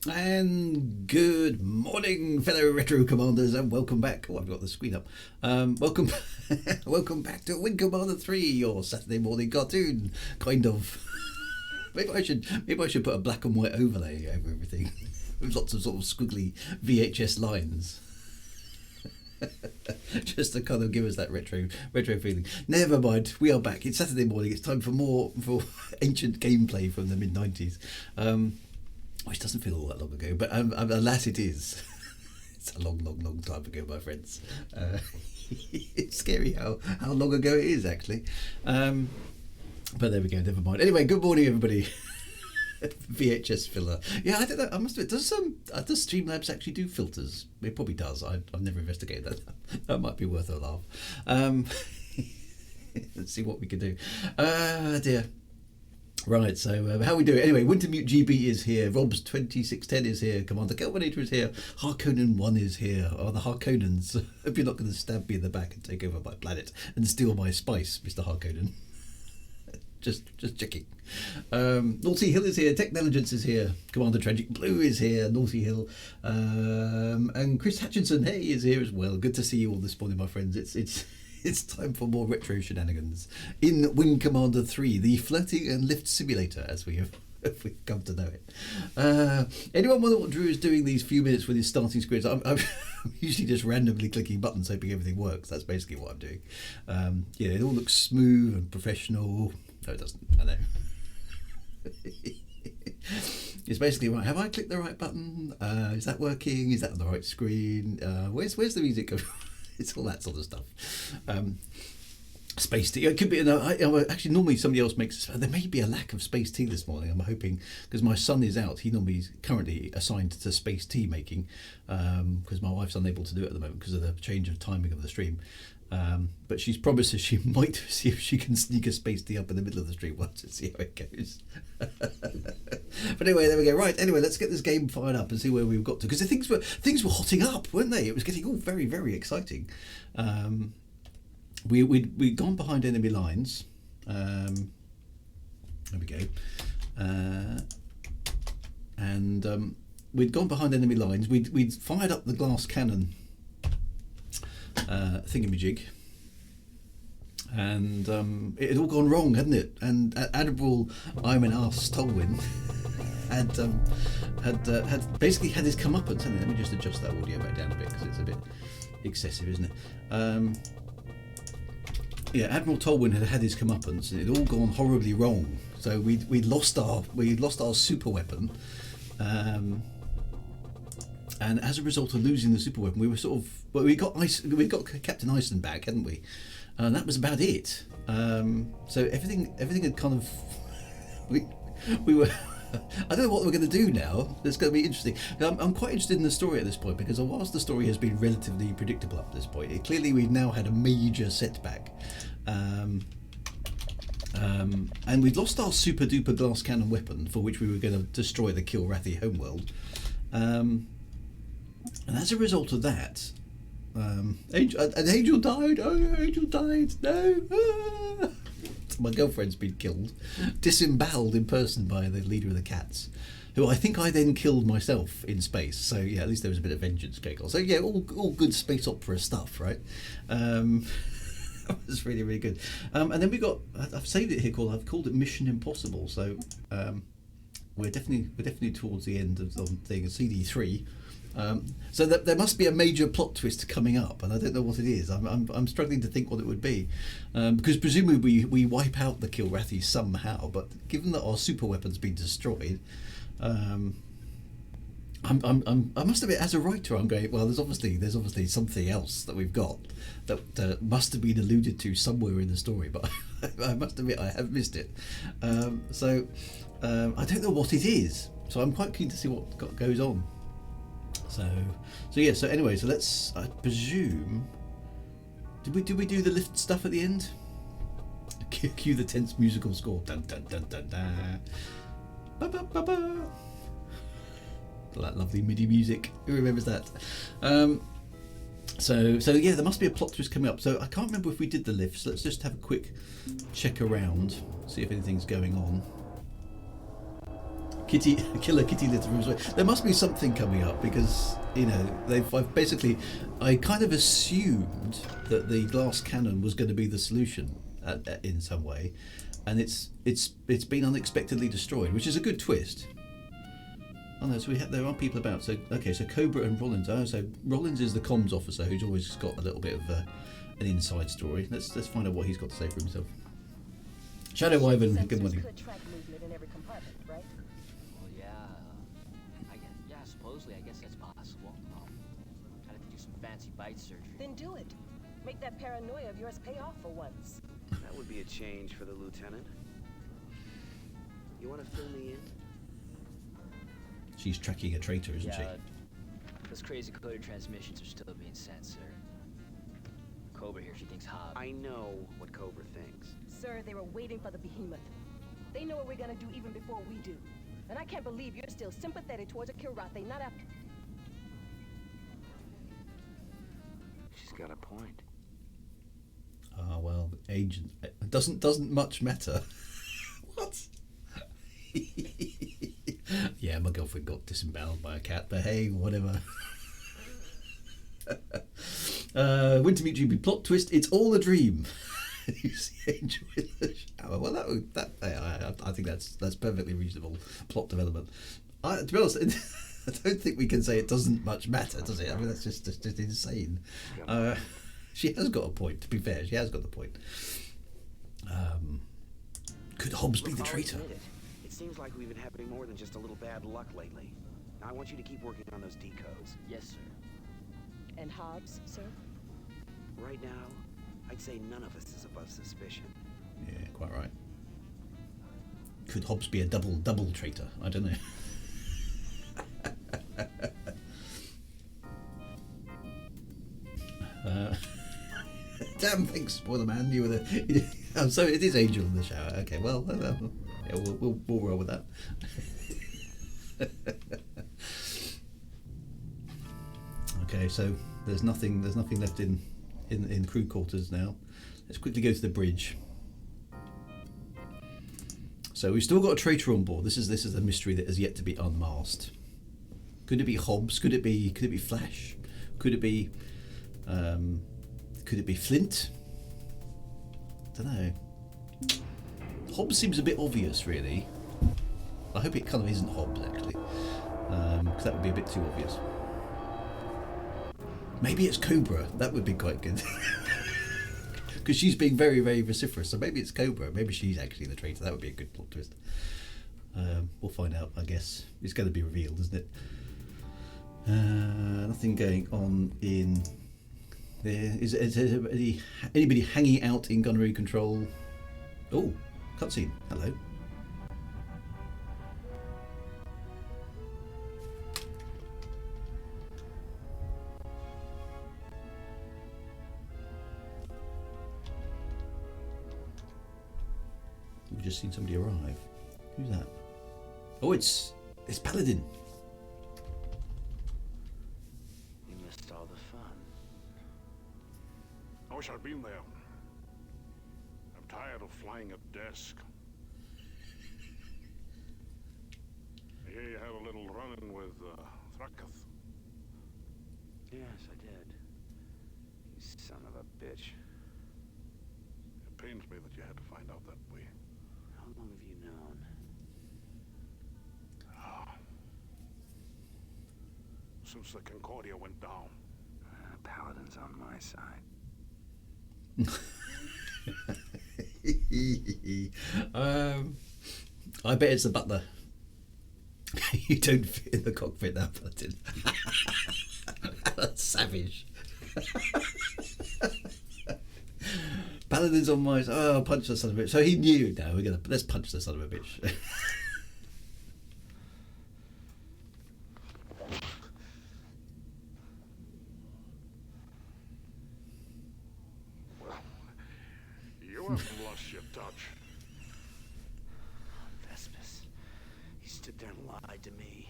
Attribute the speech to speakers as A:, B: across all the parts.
A: And good morning, fellow retro commanders, and welcome back. Oh, I've got the screen up. Welcome, welcome back to Wing Commander 3, your Saturday morning cartoon, kind of. Maybe I should put a black and white overlay over everything, with lots of sort of squiggly VHS lines, just to kind of give us that retro feeling. Never mind, we are back. It's Saturday morning. It's time for ancient gameplay from the mid-90s. Which doesn't feel all that long ago, but alas it is. It's a long time ago, my friends. It's scary how long ago it is, actually. But there we go, never mind. Anyway, good morning, everybody. VHS filler. Yeah, I don't know, I must admit, does Streamlabs actually do filters? It probably does. I've never investigated that. That might be worth a laugh. Let's see what we can do. Dear. Right, so how we do it? Anyway, Wintermute GB is here, Rob's 2610 is here, Commander Kelvinator is here, Harkonnen 1 is here, or the Harkonnens. Hope you're not going to stab me in the back and take over my planet and steal my spice, Mr. Harkonnen. just checking. Naughty Hill is here, Techneligence is here, Commander Tragic Blue is here, Naughty Hill, and Chris Hutchinson, hey, is here as well. Good to see you all this morning, my friends. It's time for more retro shenanigans in Wing Commander 3, the flirting and lift simulator, as we've come to know it. Anyone wonder what Drew is doing these few minutes with his starting screens? I'm usually just randomly clicking buttons, hoping everything works. That's basically what I'm doing. Yeah, it all looks smooth and professional. No, it doesn't. I know. It's basically right. Have I clicked the right button? Is that working? Is that on the right screen? Where's the music going? It's all that sort of stuff. Space tea. It could be. No, actually, normally somebody else makes. There may be a lack of space tea this morning. I'm hoping because my son is out. He normally is currently assigned to space tea making because my wife's unable to do it at the moment because of the change of timing of the stream. But she's promised that she might see if she can sneak a space tea up in the middle of the stream once and see how it goes. But anyway, there we go. Right. Anyway, let's get this game fired up and see where we've got to because things were hotting up, weren't they? It was getting all very, very exciting. We'd gone behind enemy lines. There we go. And we'd gone behind enemy lines. We'd fired up the glass cannon thingamajig, and it had all gone wrong, hadn't it? And Admiral Tolwyn had basically had his comeuppance, hadn't it? Let me just adjust that audio back down a bit because it's a bit excessive, isn't it? Yeah, Admiral Tolwyn had his comeuppance, and it had all gone horribly wrong. So we lost our super weapon. And as a result of losing the super weapon, we were we got Captain Iceland back, hadn't we? And that was about it. So everything had kind of we were. I don't know what we're going to do now. It's going to be interesting. I'm quite interested in the story at this point because whilst the story has been relatively predictable up to this point, clearly we've now had a major setback. And we'd lost our super duper glass cannon weapon for which we were going to destroy the Kilrathi homeworld. And as a result of that, an angel died. Oh, angel died. No. Ah. My girlfriend's been killed, disemboweled in person by the leader of the cats, who I think I then killed myself in space. So yeah, at least there was a bit of vengeance going on. So yeah, all good space opera stuff, right? That was really, really good. And then we got. I've saved it here. I've called it Mission Impossible. So we're definitely towards the end of the thing. CD3. So there must be a major plot twist coming up, and I don't know what it is. I'm struggling to think what it would be, because presumably we wipe out the Kilrathi somehow. But given that our super weapon's been destroyed, I must admit, as a writer, I'm going, well, there's obviously something else that we've got that must have been alluded to somewhere in the story, but I must admit I have missed it. So I don't know what it is. So I'm quite keen to see what goes on. So yeah. So anyway, so let's. I presume. Did we do the lift stuff at the end? Cue the tense musical score. Dun dun dun dun dun. Ba ba ba ba. That lovely MIDI music. Who remembers that? So yeah, there must be a plot twist coming up. So I can't remember if we did the lifts. Let's just have a quick check around, see if anything's going on. Killer Kitty litter from space. There must be something coming up because I kind of assumed that the glass cannon was going to be the solution in some way, and it's been unexpectedly destroyed, which is a good twist. Oh no, so there are people about. So okay, so Cobra and Rollins. Oh, so Rollins is the comms officer who's always got a little bit of an inside story. Let's find out what he's got to say for himself. Shadow Wyvern, good morning.
B: Could track movement in every compartment, right?
C: Well, yeah, supposedly, I guess that's possible. I'd have to do some fancy bite surgery.
B: Then do it. Make that paranoia of yours pay off for once.
D: That would be a change for the lieutenant. You want to fill me in?
A: She's tracking a traitor, isn't she?
C: Those crazy coded transmissions are still being sent, sir. Cobra here, she thinks Hob.
D: I know what Cobra thinks.
B: Sir, they were waiting for the behemoth. They know what we're gonna do even before we do. And I can't believe you're still sympathetic towards a Kilrathi, not after...
D: She's got a point.
A: Ah, well, agent doesn't much matter. What? Yeah, my girlfriend got disemboweled by a cat, but hey, whatever. Winter Meat GB plot twist. It's all a dream. You see Angel in the shower. Well, I think that's perfectly reasonable plot development. To be honest, I don't think we can say it doesn't much matter, does it? I mean, that's just insane. She has got a point. To be fair, she has got the point. Could Hobbs be the traitor?
D: It seems like we've been having more than just a little bad luck lately. Now I want you to keep working on those decodes.
C: Yes, sir.
B: And Hobbs, sir?
D: Right now, I'd say none of us is above suspicion.
A: Yeah, quite right. Could Hobbs be a double traitor? I don't know. Damn, thanks, spoiler man. You were the. Oh, so it is Angel in the shower. Okay, well, yeah, we'll roll with that. Okay, so there's nothing left in crew quarters now. Let's quickly go to the bridge. So we've still got a traitor on board. This is a mystery that has yet to be unmasked. Could it be Hobbs? Could it be Flash? Could it be Flint? Don't know. Hobbs seems a bit obvious, really. I hope it kind of isn't Hobbs, actually, because that would be a bit too obvious. Maybe it's Cobra. That would be quite good. Because she's being very, very vociferous. So maybe it's Cobra. Maybe she's actually the traitor. That would be a good plot twist. We'll find out, I guess. It's going to be revealed, isn't it? Nothing going on in there. Is anybody hanging out in gunnery control? Oh, cutscene. Hello. We've just seen somebody arrive. Who's that? Oh, it's Paladin.
D: You missed all the fun.
E: I wish I'd been there. I'm tired of flying at desk. I hear you had a little run-in with Thrakkath.
D: Yes, I did. You son of a bitch.
E: It pains me that you had to find out that way.
D: How long have you known?
E: Since the Concordia went down.
D: Paladin's on my side.
A: I bet it's the butler. You don't fit in the cockpit now, Paladin. That's savage. Paladin's on my side. Oh, punch the son of a bitch. So he knew. Now let's punch the son of a bitch.
E: You haven't lost your touch.
D: Vespus. He stood there and lied to me.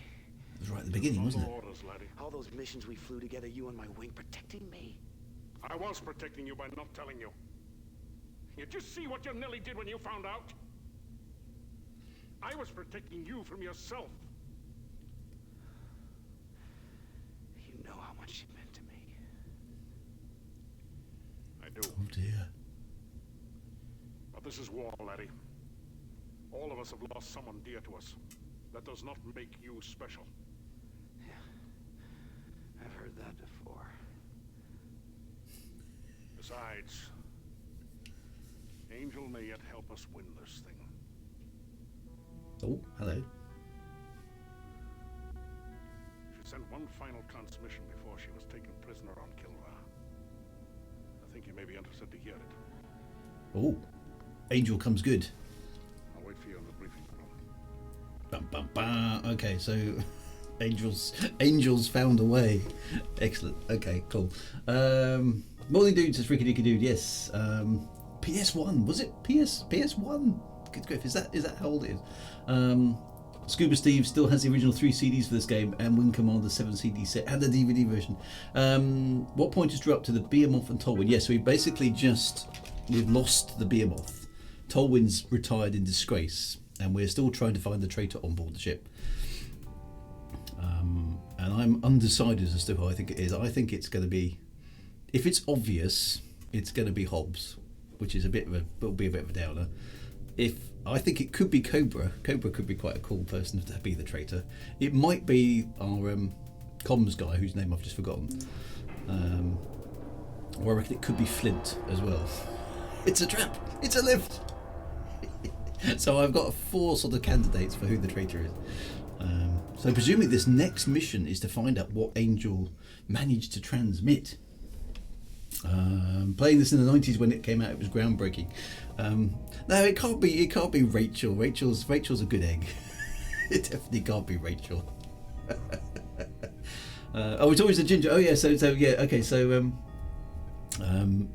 A: It was right at the beginning, wasn't it?
E: Orders, laddie.
D: All those missions we flew together, you on my wing, protecting me.
E: I was protecting you by not telling you. You just see what you nearly did when you found out? I was protecting you from yourself.
D: You know how much she meant to me.
E: I do.
A: Oh dear.
E: But this is war, laddie. All of us have lost someone dear to us. That does not make you special.
D: Yeah, I've heard that before.
E: Besides, Angel may yet help us win this thing.
A: Oh, hello.
E: She sent one final transmission before she was taken prisoner on Kilra. I think you may be interested to hear it.
A: Oh, Angel comes good.
E: I'll wait for you in the briefing room.
A: Bum, bum, bum. Okay, so Angels found a way. Excellent. Okay, cool. Morning dude, says Ricky Dicky Dude. Yes. PS1, was it PS1? Good griff, is that how old it is? Scuba Steve still has the original 3 CDs for this game and Wing Commander 7 CD set and the DVD version. What pointers drew up to the Behemoth and Tolwyn? Yes, we've lost the Behemoth. Tolwyn's retired in disgrace and we're still trying to find the traitor on board the ship. And I'm undecided as to who I think it is. I think it's going to be, if it's obvious, it's going to be Hobbs, which is will be a bit of a downer. I think it could be Cobra. Cobra could be quite a cool person to be the traitor. It might be our comms guy, whose name I've just forgotten. Or I reckon it could be Flint as well. It's a trap. It's a lift. So I've got 4 sort of candidates for who the traitor is. So presumably this next mission is to find out what Angel managed to transmit. Playing this in the 90s when it came out, it was groundbreaking. No, it can't be Rachel. Rachel's a good egg. It definitely can't be Rachel. Oh, it's always the ginger. Oh yeah, so yeah, okay, so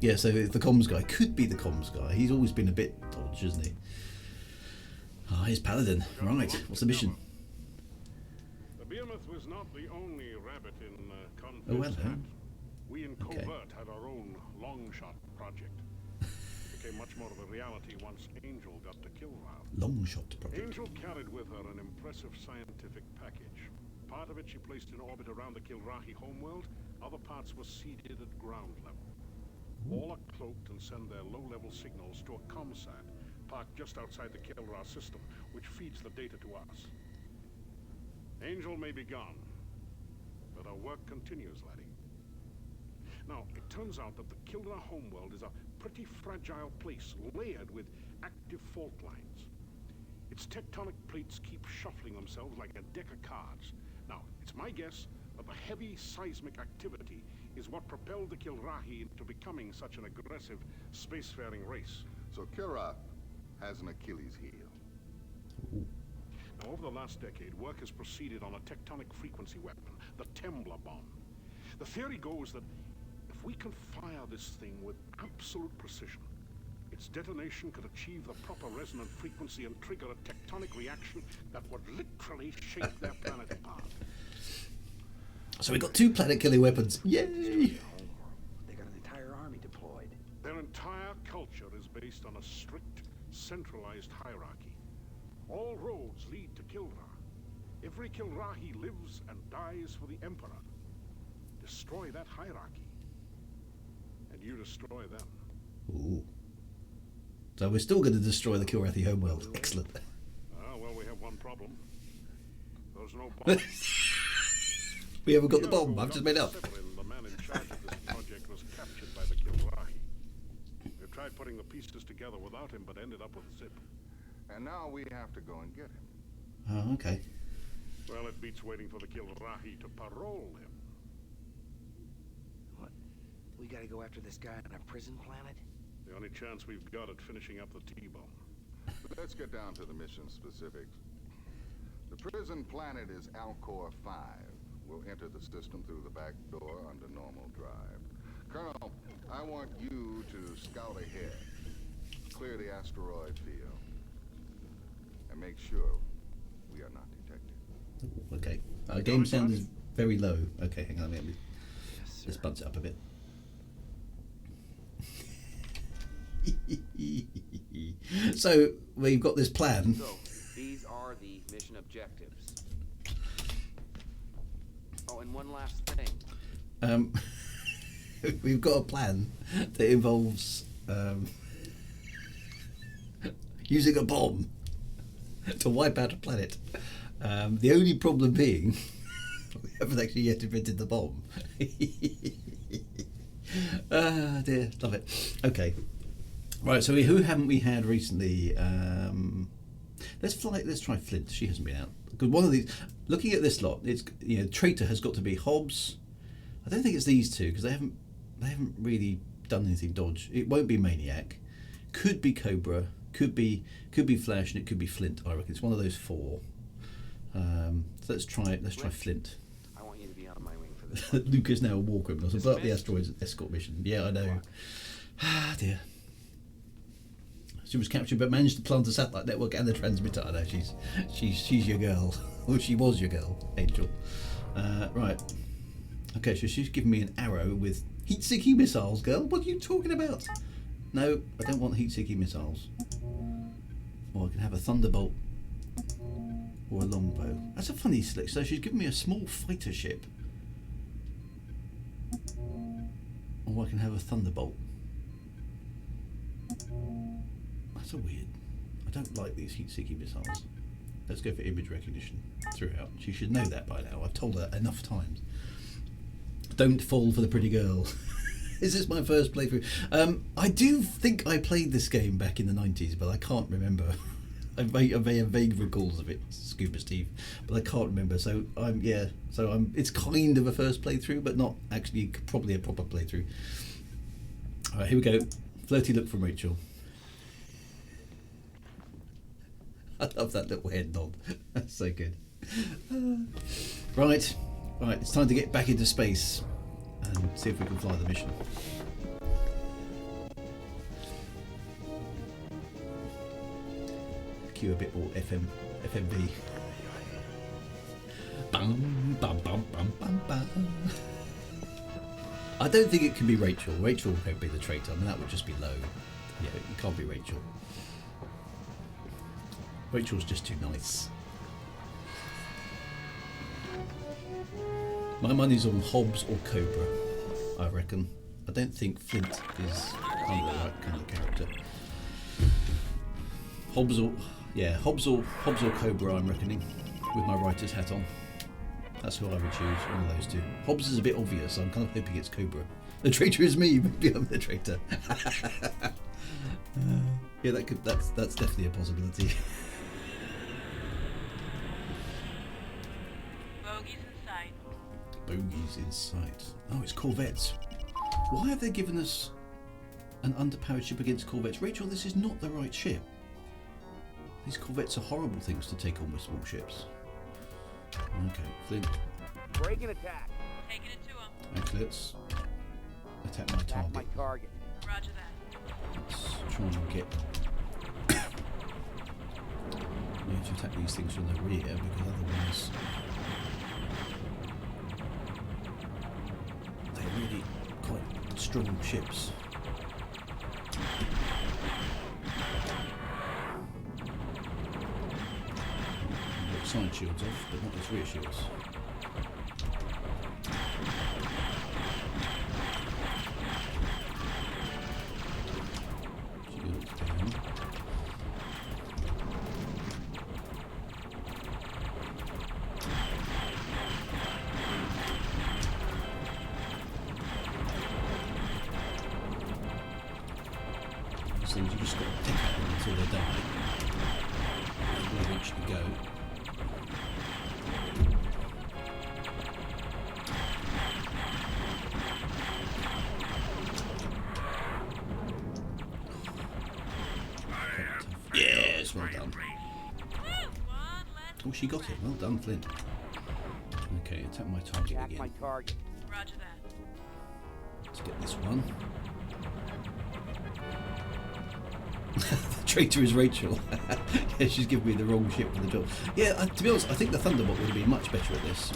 A: yeah, so the comms guy could be the comms guy. He's always been a bit dodgy, isn't he? Ah, here's Paladin. Right, what's the mission?
E: The Behemoth was not the only rabbit in Conflict.
A: Oh, hello.
E: We in Covert had our own long-shot project. It became much more of a reality once Angel got to Kilra.
A: Long shot project.
E: Angel carried with her an impressive scientific package. Part of it she placed in orbit around the Kilrahi homeworld, other parts were seeded at ground level. All are cloaked and send their low-level signals to a comsat parked just outside the Kilra system, which feeds the data to us. Angel may be gone, but our work continues, laddie. Now, it turns out that the Kilra homeworld is a pretty fragile place, layered with active fault lines. Its tectonic plates keep shuffling themselves like a deck of cards. Now, it's my guess that the heavy seismic activity is what propelled the Kilrahi into becoming such an aggressive spacefaring race.
F: So Kilra has an Achilles heel.
E: Now, over the last decade, work has proceeded on a tectonic frequency weapon, the Tembla bomb. The theory goes that if we can fire this thing with absolute precision, its detonation could achieve the proper resonant frequency and trigger a tectonic reaction that would literally shake their planet apart.
A: So we got 2 planet-killing weapons. Yay!
D: They got an entire army deployed.
E: Their entire culture is based on a strict, centralized hierarchy. All roads lead to Kilra. Every Kilrahi lives and dies for the Emperor. Destroy that hierarchy, and you destroy them.
A: Ooh. So we're still going to destroy the Kilrathi homeworld. Excellent.
E: Ah, well, we have one problem. There's no bomb.
A: We haven't got the bomb. I've just made up.
E: Severan, the man in charge of this project, was captured by the Kilrahi. We tried putting the pieces together without him, but ended up with Zip.
F: And now we have to go and get him.
A: Oh, okay.
E: Well, it beats waiting for the Kilrahi to parole him.
D: What? We gotta go after this guy on a prison planet?
E: The only chance we've got at finishing up the T-bomb.
F: Let's get down to the mission specifics. The prison planet is Alcor 5. We'll enter the system through the back door under normal drive. Colonel, I want you to scout ahead. Clear the asteroid field. And make sure we are not detected.
A: Okay. Game sound is very low. Okay, hang on. Let's bunch it up a bit. So we've got this plan.
G: So, these are
D: objectives. Oh, and one last thing.
A: We've got a plan that involves using a bomb to wipe out a planet. The only problem being we haven't actually yet invented the bomb. Ah, dear, love it. Okay, right. So who haven't we had recently? Let's try Flint. She hasn't been out. Because one of these, looking at this lot, it's Traitor has got to be Hobbs. I don't think it's these two because they haven't really done anything dodge. It won't be Maniac. Could be Cobra. Could be Flash, and it could be Flint. I reckon it's one of those four. So let's try Flint.
D: I want you to be on my wing for this.
A: Luke is now a war criminal. So blow up the asteroids escort mission. Yeah, I know. Ah, dear. She was captured but managed to plant a satellite network and the transmitter. I know she's your girl. Or she was your girl, Angel. Right. Okay, so she's given me an arrow with heat-seeking missiles, girl. What are you talking about? No, I don't want heat-seeking missiles. Or I can have a thunderbolt or a longbow. That's a funny slick. So she's given me a small fighter ship. Or I can have a thunderbolt. That's a weird. I don't like these heat-seeking missiles. Let's go for image recognition throughout. She should know that by now. I've told her enough times. Don't fall for the pretty girl. Is this my first playthrough? I do think I played this game back in the 90s, but I can't remember. I may have vague recalls of it, Scuba Steve, but I can't remember. So it's kind of a first playthrough, but not actually probably a proper playthrough. All right, here we go. Flirty look from Rachel. I love that little head nod. That's so good. Right, it's time to get back into space and see if we can fly the mission. Cue a bit more FMV. Bum, bum, bum, bum, bum, bum. I don't think it can be Rachel. Rachel won't be the traitor. I mean, that would just be low. Yeah, it can't be Rachel. Rachel's just too nice. My money's on Hobbs or Cobra, I reckon. I don't think Flint is kind of the right kind of character. Hobbs or Cobra, I'm reckoning, with my writer's hat on. That's who I would choose, one of those two. Hobbs is a bit obvious, so I'm kind of hoping it's Cobra. The traitor is me, maybe I'm the traitor. Yeah, that's definitely a possibility. Bogies in sight. Oh, it's corvettes. Why have they given us an underpowered ship against corvettes? Rachel, this is not the right ship. These corvettes are horrible things to take on with small ships. Okay, Flint.
D: Break and attack.
G: Taking it to him.
A: Actually, let's attack my target.
D: Attack my target.
G: Roger that.
A: Let's try and get... We need to attack these things from the rear because otherwise... They're really quite strong ships. Got side shields off, but not his rear shields. Shields down. These things you just got to pick at them until they die. And we'll eventually go. Yes, well done. Oh, she got it. Well done, Flint. Okay, attack my target
D: Attack
A: again.
D: my target.
G: Roger that.
A: Let's get this one. The traitor is Rachel. Yeah, she's given me the wrong ship for the job. Yeah, to be honest, I think the Thunderbolt would have been much better at this.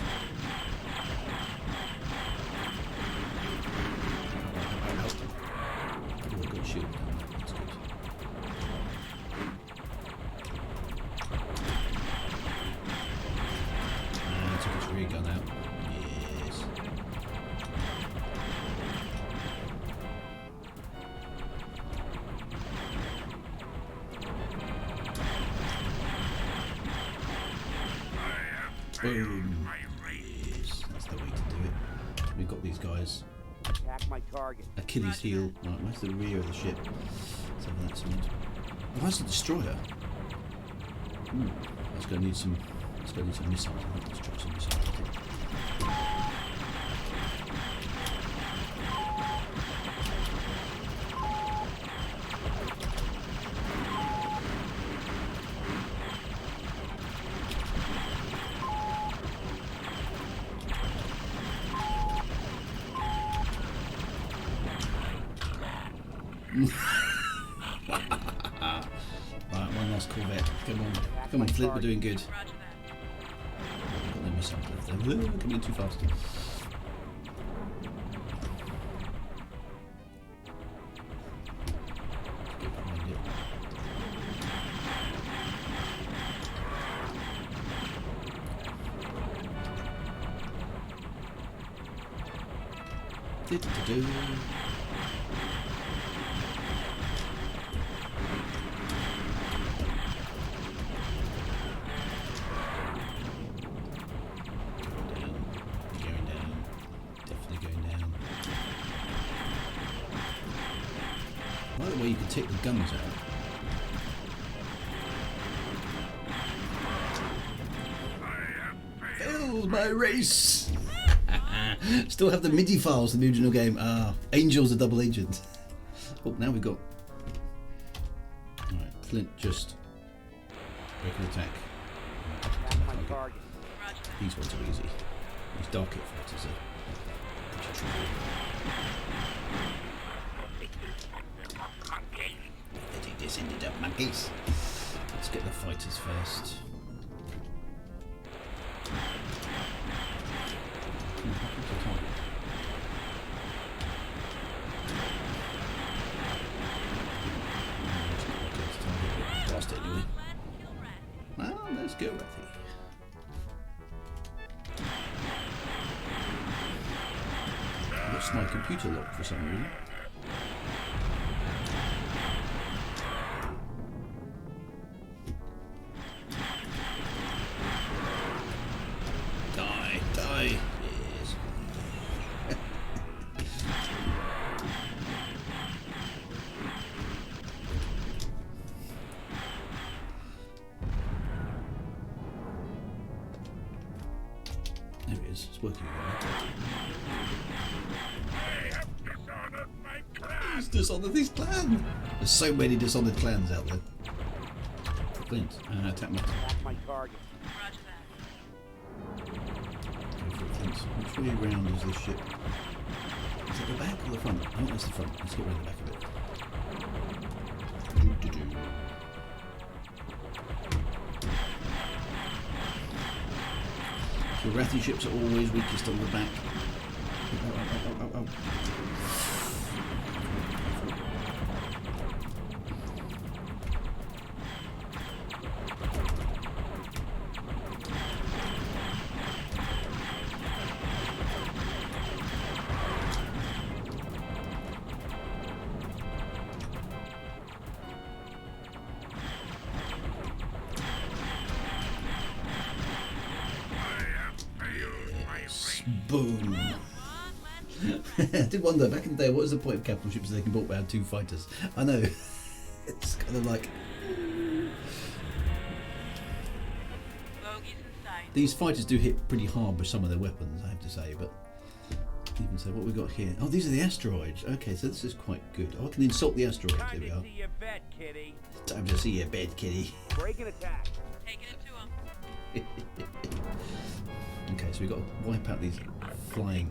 A: Oh, a good shield. That's good. Boom. Yes, that's the way to do it. We've got these guys.
D: Attack my target.
A: Achilles heel. Right, where's the rear of the ship? So that's it. Oh, that's a destroyer. Ooh, that's going to need some. It's going to need some missiles. I think let's try some missiles. Right, one last Corvette. Come on, Flint, we're doing good.
G: Roger that.
A: I've got no missiles left there. Coming in too fast. Get behind it. Do-do-do. You can take the guns out. Failed my race! Still have the MIDI files from the original game. Angel's a double agent. Oh, now we've got... Alright, Flint just... break an attack.
D: Attack my target.
G: Roger that.
A: These ones are easy. These dark hit fighters are... Descended up monkeys. Let's get the fighters first. Blast it anyway. Well, let's go, Rathy. Lost my computer lock for some reason. It's working again. He's dishonored his clan! There's so many dishonored clans out there. Flint, attack my
D: target.
G: Roger that.
A: Go for it, Flint. Which way round is this ship? Is it the back or the front? Oh, that's the front. Let's get round the back of it. Do-do-do. The Rathy ships are always weakest on the back. Oh. Boom. I did wonder, back in the day, what was the point of capital ships if they can walk around two fighters? I know. It's kind of like...
G: Bogies in sight.
A: These fighters do hit pretty hard with some of their weapons, I have to say, but... Even so, what we got here? Oh, these are the asteroids. Okay, so this is quite good. Oh, I can insult the asteroids. Here we are.
D: See your bed, kitty.
A: Time to see your bed, kitty.
D: Break an attack.
G: Taking it to him.
A: Okay, so we've got to wipe out these flying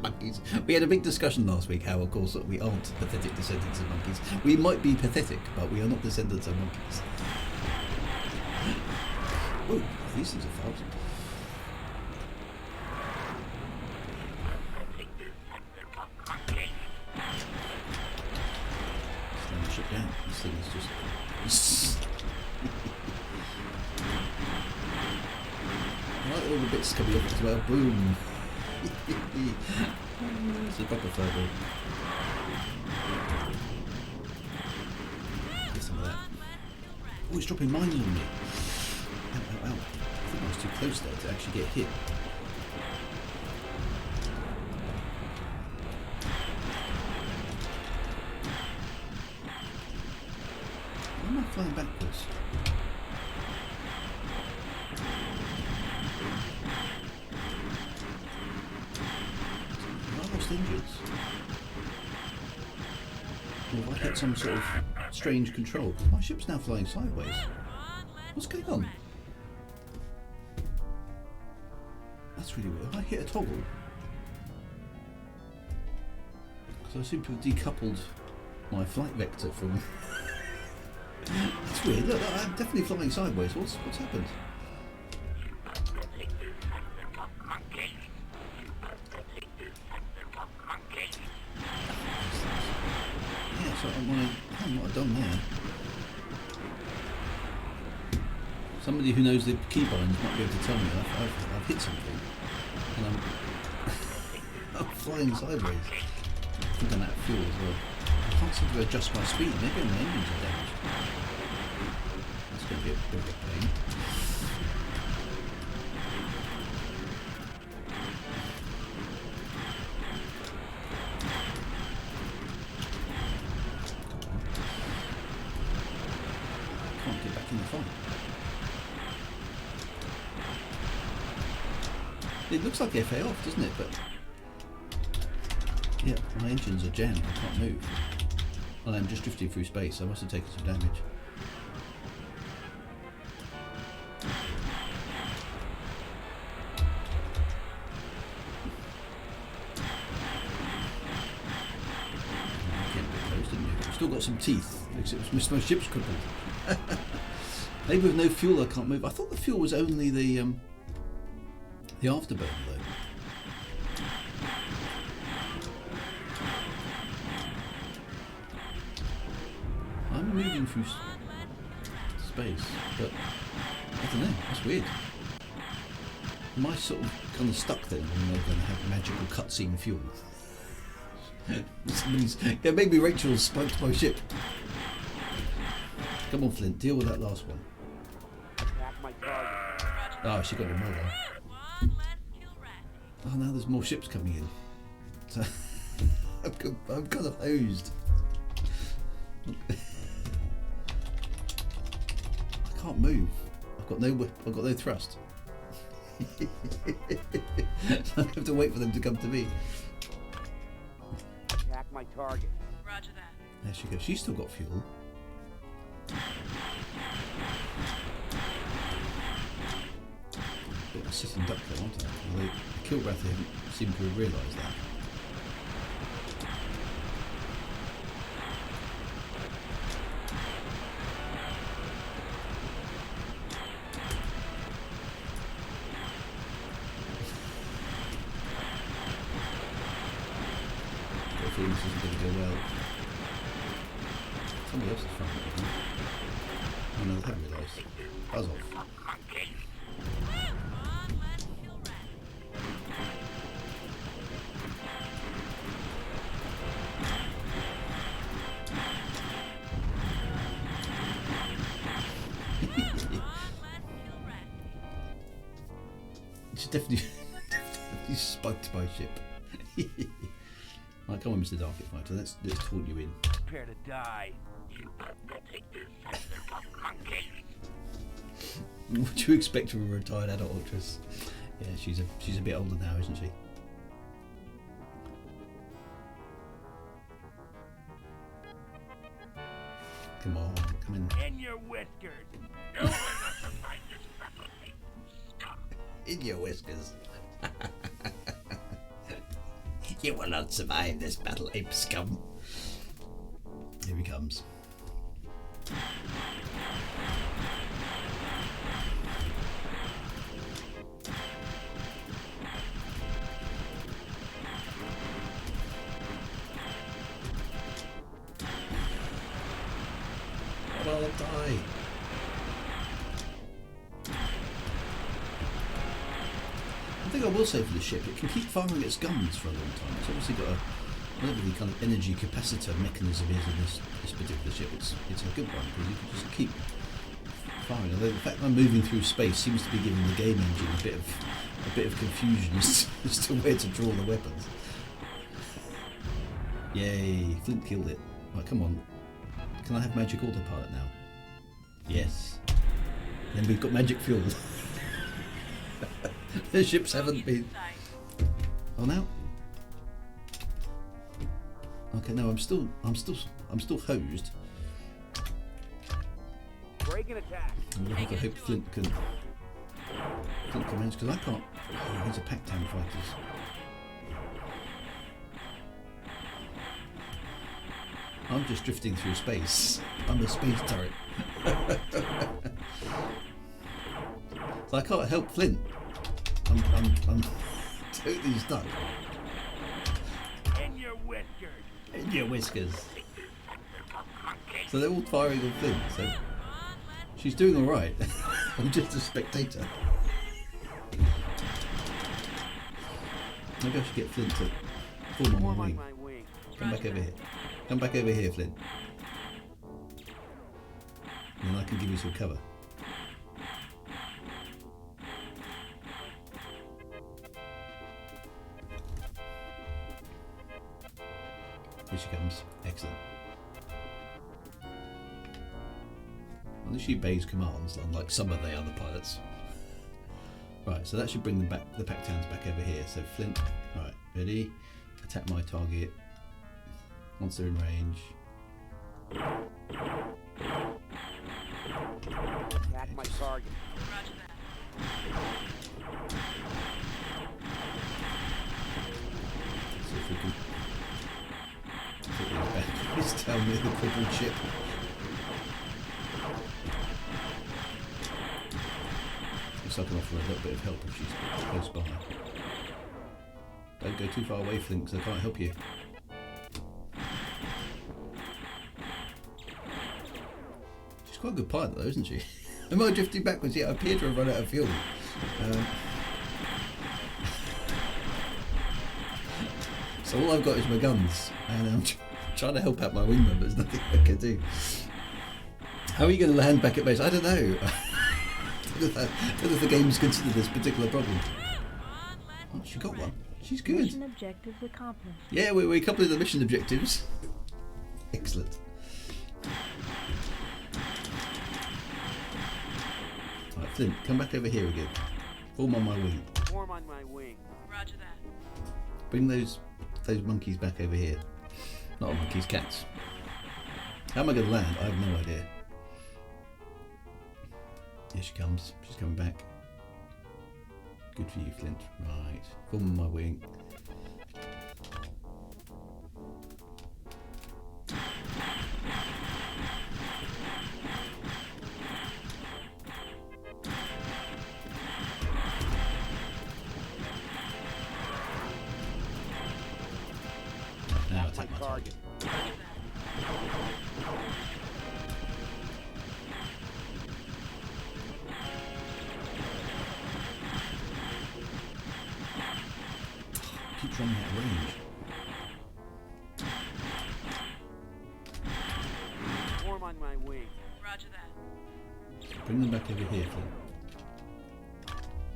A: monkeys. We had a big discussion last week how, of course, we aren't pathetic descendants of monkeys. We might be pathetic, but we are not descendants of monkeys. Ooh, these things are fast. Slow the ship down. This thing is just... I like all the bits coming off as well. Boom! It's a proper furball. Get some of that. Oh, it's dropping mines on me. close there to actually get hit. Why am I flying backwards? Have I lost engines? Or have I hit some sort of strange control? My ship's now flying sideways. What's going on? That's really weird. Have I hit a toggle? Because I seem to have decoupled my flight vector from... That's weird. Look, I'm definitely flying sideways. What's happened? Yeah, so I'm wondering what I've done there. Somebody who knows the keybinds might be able to tell me I've hit something and I'm flying sideways. I think I'm out of fuel as well. I can't seem to adjust my speed. Maybe my engines are damaged. That's going to be a bit of a pain. Can't get back in the fight. It looks like FA off, doesn't it? But yeah, my engines are jammed. I can't move. And I'm just drifting through space. I must have taken some damage. Getting a bit close, didn't you? We've still got some teeth. Because my ship's crippled. Maybe with no fuel I can't move. I thought the fuel was only the afterburner though. I'm moving through space, but I don't know, that's weird. Am I sort of kind of stuck then when they're going to have magical cutscene fuel? Yeah, maybe Rachel's spiked my ship. Come on Flint, deal with that last one. Oh, she got a mother. Oh, now there's more ships coming in. So I'm kind of hosed. I can't move. I've got no thrust. I have to wait for them to come to me.
D: Attack my target.
G: Roger that.
A: There she goes. She's still got fuel. Bit of a sitting duck there, aren't I? Although the Kilrathi haven't seemed to have realised that. I feel this isn't going to go well. Somebody else is trying it, isn't it? Oh no, they haven't realised. Buzz off. It's definitely spiked my ship. Right, come on, Mr. Darkit Fighter. Let's taunt you in.
D: Prepare to die.
A: What do you expect from a retired adult actress? Yeah, she's a bit older now, isn't she? Come on, come in.
D: In your whiskers.
A: In your whiskers. You will not survive this battle, ape scum. Here he comes. I'll die. I think I will say for the ship, it can keep firing its guns for a long time. It's obviously got whatever the kind of energy capacitor mechanism is in this particular ship. It's a good one because you can just keep firing. Although the fact that I'm moving through space seems to be giving the game engine a bit of confusion as to where to draw the weapons. Yay! Flint killed it. Right, come on. Can I have magic autopilot now? Yes. Then we've got magic fuel. The ships haven't been. Oh, now. Okay, no, I'm still hosed.
D: Break and attack.
A: I'm gonna have to hope Flint can manage, because I can't. Oh, these are Pac-Tan fighters. I'm just drifting through space. I'm a space turret. So I can't help Flint. I'm totally stuck.
D: In your whiskers.
A: In your whiskers. So they're all firing on Flint. So she's doing all right. I'm just a spectator. Maybe I should get Flint to form on my wing. Come back over here. Come back over here, Flint. And then I can give you some cover. Here she comes. Excellent. At least she obeys commands, unlike some of the other pilots. Right, so that should bring them back, the Pac-Tans back over here. So Flint, right, ready? Attack my target. Once they're in range.
D: Attack my target.
G: Roger that.
A: See if we can put these back. This down with the crippled ship. Looks like I can offer a little bit of help if she's close by. Don't go too far away, Flint, because I can't help you. She's quite a good pilot though, isn't she? Am I drifting backwards? Yeah, I appear to have run out of fuel. So all I've got is my guns, and I'm trying to help out my wingman, but there's nothing I can do. How are you going to land back at base? I don't know. I don't know if the game's considered this particular problem. Oh, she got one. She's good.
H: Mission objectives accomplished.
A: Yeah, we completed the mission objectives. Excellent. Right, Flint, come back over here again. Form on my wing.
D: Form on my wing.
G: Roger that.
A: Bring those monkeys back over here. Not monkeys, cats. How am I going to land? I have no idea. Here she comes. She's coming back. Good for you, Flint. Right. Form on my wing. Now attack my target. Keeps running out of range.
D: Form on my wing.
G: Roger that.
A: Bring them back over here, Flint.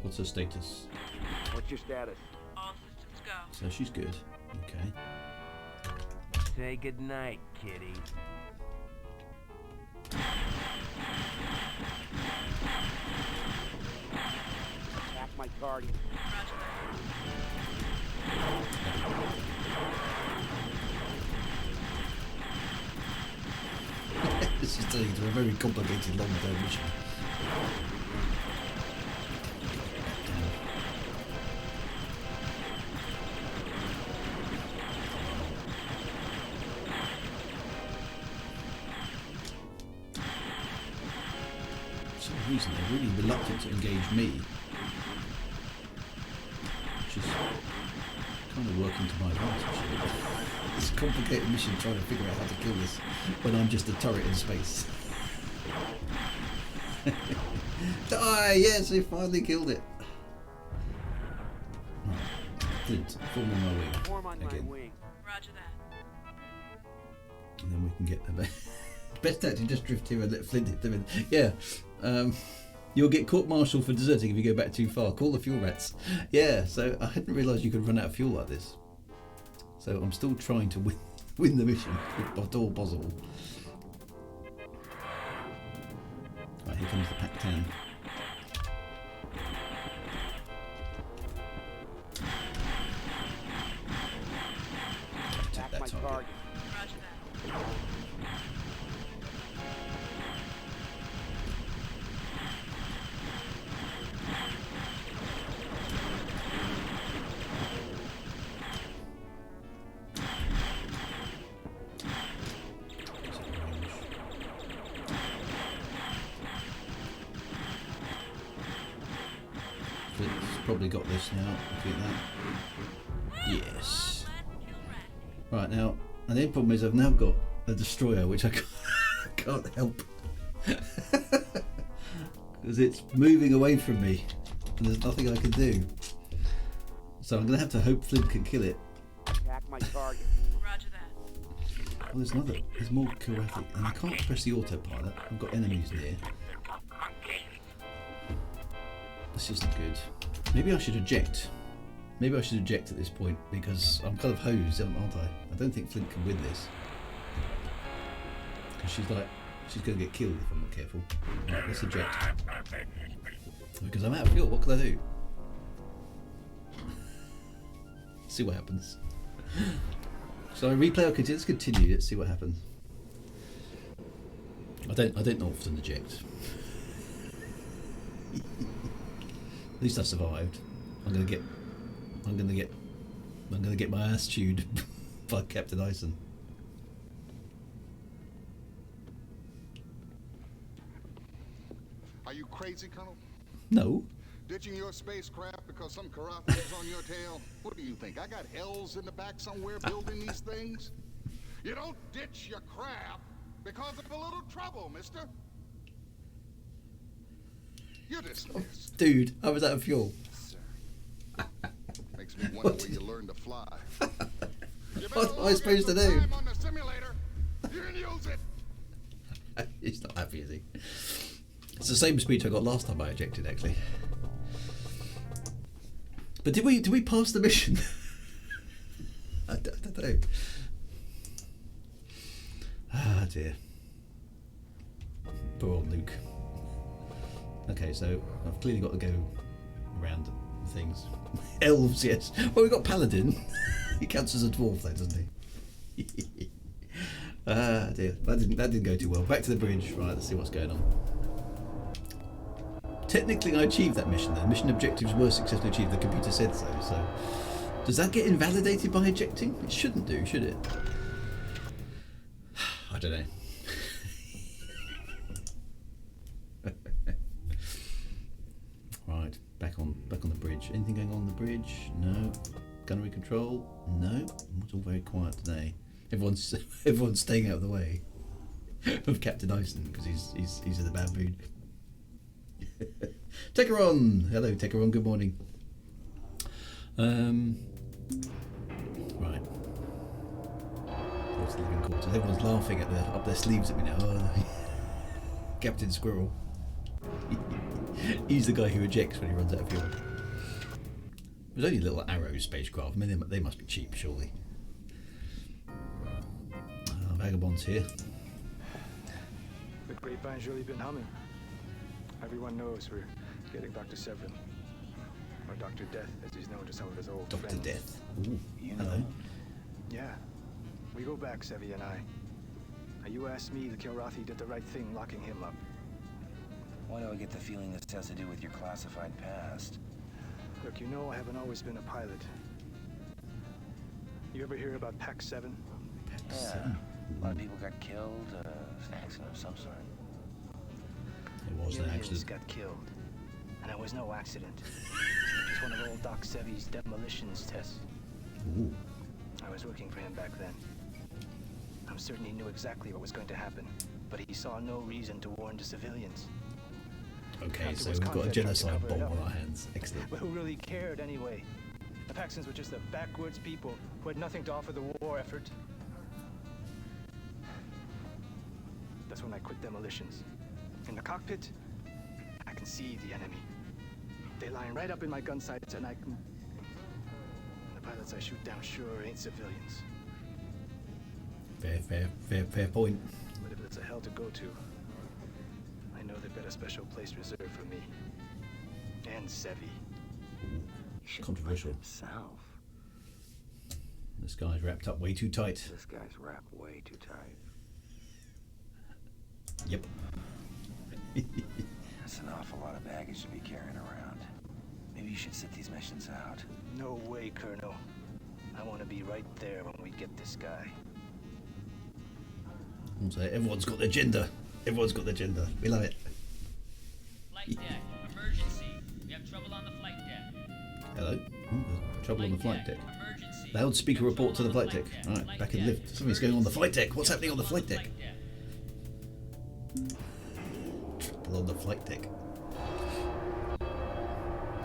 A: What's her status?
D: What's your status?
G: All systems go.
A: So she's good. Okay.
D: Say goodnight, kitty. Attack my target.
G: Roger that.
A: This is turning into a very complicated long-term mission. For some reason they're really reluctant to engage me, which is kind of working to my advantage. It's a complicated mission trying to figure out how to kill this when I'm just a turret in space. Die! Yes, we finally killed it. Right. Flint, form on my wing.
D: Form on
A: again.
D: my wing.
G: Roger that.
A: And then we can get the best tactic, just drift here and let Flint hit them in. Yeah, You'll get court-martialed for deserting if you go back too far. Call the fuel rats. Yeah, so I hadn't realised you could run out of fuel like this. So I'm still trying to win the mission, if at all possible. Right, here comes the Pac-10. Take that target.
G: Roger that.
A: Flint's probably got this now. Look at that. Yes. Right now, and the problem is I've now got a destroyer which I can't help because it's moving away from me and there's nothing I can do. So I'm going to have to hope Flint can kill it.
D: Attack my target.
G: Roger that.
A: Well, there's more Kilrathi, and I can't press the autopilot. I've got enemies near. This isn't good. Maybe I should eject. Maybe I should eject at this point because I'm kind of hosed, aren't I? I don't think Flint can win this. Because she's going to get killed if I'm not careful. Right, let's eject. Because I'm out of fuel, what can I do? See what happens. So I replay or continue? Let's continue, let's see what happens. I don't often eject. At least I survived. I'm gonna get my ass chewed by Captain Ison.
F: Are you crazy, Colonel?
A: No.
F: Ditching your spacecraft because some Kilrathi is on your tail? What do you think? I got elves in the back somewhere building these things? You don't ditch your craft because of a little trouble, mister. You're dismissed.
A: Dude, I was out of fuel.
F: Makes me wonder where you learned to fly.
A: What am I supposed to do?
F: On the simulator. You can use it.
A: He's not happy, is he? It's the same speech I got last time I ejected, actually. But did we pass the mission? I don't know. Ah dear. Poor old Luke. Okay, so I've clearly got to go around things. Elves, yes. Well, we've got Paladin. He counts as a dwarf, though, doesn't he? Ah dear, that didn't go too well. Back to the bridge. Right, let's see what's going on. Technically, I achieved that mission. The mission objectives were successfully achieved. The computer said so. So, does that get invalidated by ejecting? It shouldn't do, should it? I don't know. Right, back on the bridge. Anything going on the bridge? No. Gunnery control? No. It's all very quiet today. Everyone's staying out of the way of Captain Ison because he's in a bad mood. Tekeron! Hello, Tekeron. Good morning. Right. What's the living quarters? Everyone's laughing up their sleeves at me now. Oh, Captain Squirrel. He's the guy who ejects when he runs out of fuel. There's only little Arrow spacecraft. I mean, they must be cheap, surely. Vagabonds here.
H: The grapevine's really been humming. Everyone knows we're getting Dr. Severan, or Dr. Death, as he's known to some of his old
A: Dr.
H: friends.
A: Death. Ooh,
H: You
A: hello.
H: know. Yeah, we go back, Sevi and I. Now, you asked me, the Kilrathi did the right thing locking him up.
I: Why do I get the feeling this has to do with your classified past?
H: Look, you know I haven't always been a pilot. You ever hear about Pac 7?
I: Yeah, a lot of people got killed, an accident of some sort.
A: It was an
H: Millions
A: accident.
H: got killed, and it was no accident. Just one of old Doc Sevi's demolitions tests.
A: Ooh.
H: I was working for him back then. I'm certain he knew exactly what was going to happen, but he saw no reason to warn the civilians.
A: Okay,
H: After
A: so
H: was
A: we've got a
H: contact tried to
A: genocide
H: cover it
A: bomb
H: up.
A: on our hands. Excellent.
H: But who really cared anyway? The Paxtons were just a backwards people who had nothing to offer the war effort. That's when I quit demolitions. In the cockpit, can see the enemy. They line right up in my gun sights, and I can... The pilots I shoot down sure ain't civilians.
A: Fair point.
H: But if it's a hell to go to, I know they've got a special place reserved for me. And Sevi.
A: Controversial.
I: Himself.
A: This guy's wrapped up way too tight.
I: This guy's wrapped way too tight.
A: Yep.
I: That's an awful lot of baggage to be carrying around. Maybe you should sit these missions out.
H: No way, Colonel. I want to be right there when we get this guy.
A: So everyone's got their gender. Everyone's got their gender. We love it.
J: Flight deck. Emergency. We have trouble on the flight deck.
A: Hello. There's trouble on the flight deck.
J: Emergency.
A: Loudspeaker report to the flight deck. Alright, back in the lift. Something's going on the flight deck. What's happening on the flight deck? On the flight deck.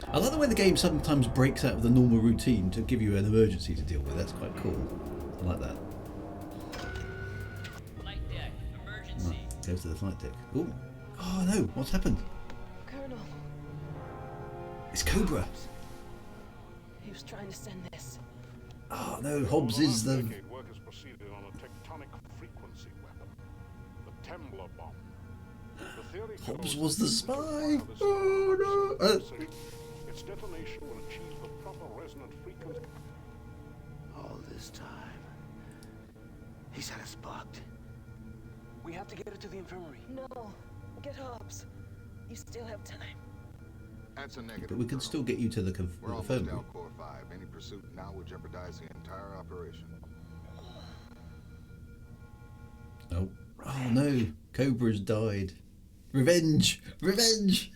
A: I like the way the game sometimes breaks out of the normal routine to give you an emergency to deal with. That's quite cool. I like that.
J: Flight deck. Emergency.
A: Right, goes to the flight deck. Ooh. Oh no, what's happened?
B: Colonel.
A: It's Cobra.
B: He was trying to send this.
A: Oh no, Hobbs is the...
E: Work has proceeded on a tectonic frequency weapon. The Tembler bomb.
A: Hobbs was the spy. Oh no!
E: Its detonation will achieve the proper resonant frequency.
I: All this time, he's had us bugged.
H: We have to get her to the infirmary.
B: No. Get Hobbs. You still have time.
F: That's a negative.
A: But we can still get you to the
F: We're almost
A: infirmary.
F: Alcor 5. Any pursuit now would jeopardize the entire operation.
A: Oh. Oh no! Cobra's died. Revenge! Revenge!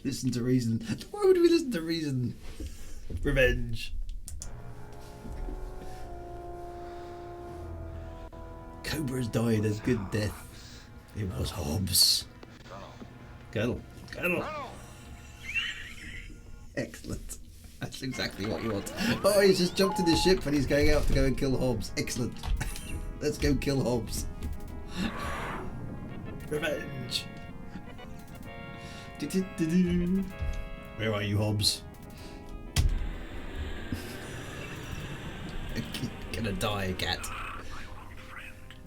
A: Listen to reason. Why would we listen to reason? Revenge! Cobra's died a good death. It was Hobbs. Colonel. Colonel. Excellent. That's exactly what you want. Oh, he's just jumped in his ship and he's going out to go and kill Hobbs. Excellent. Let's go kill Hobbs. Revenge. Where are you, Hobbs? Gonna die, cat.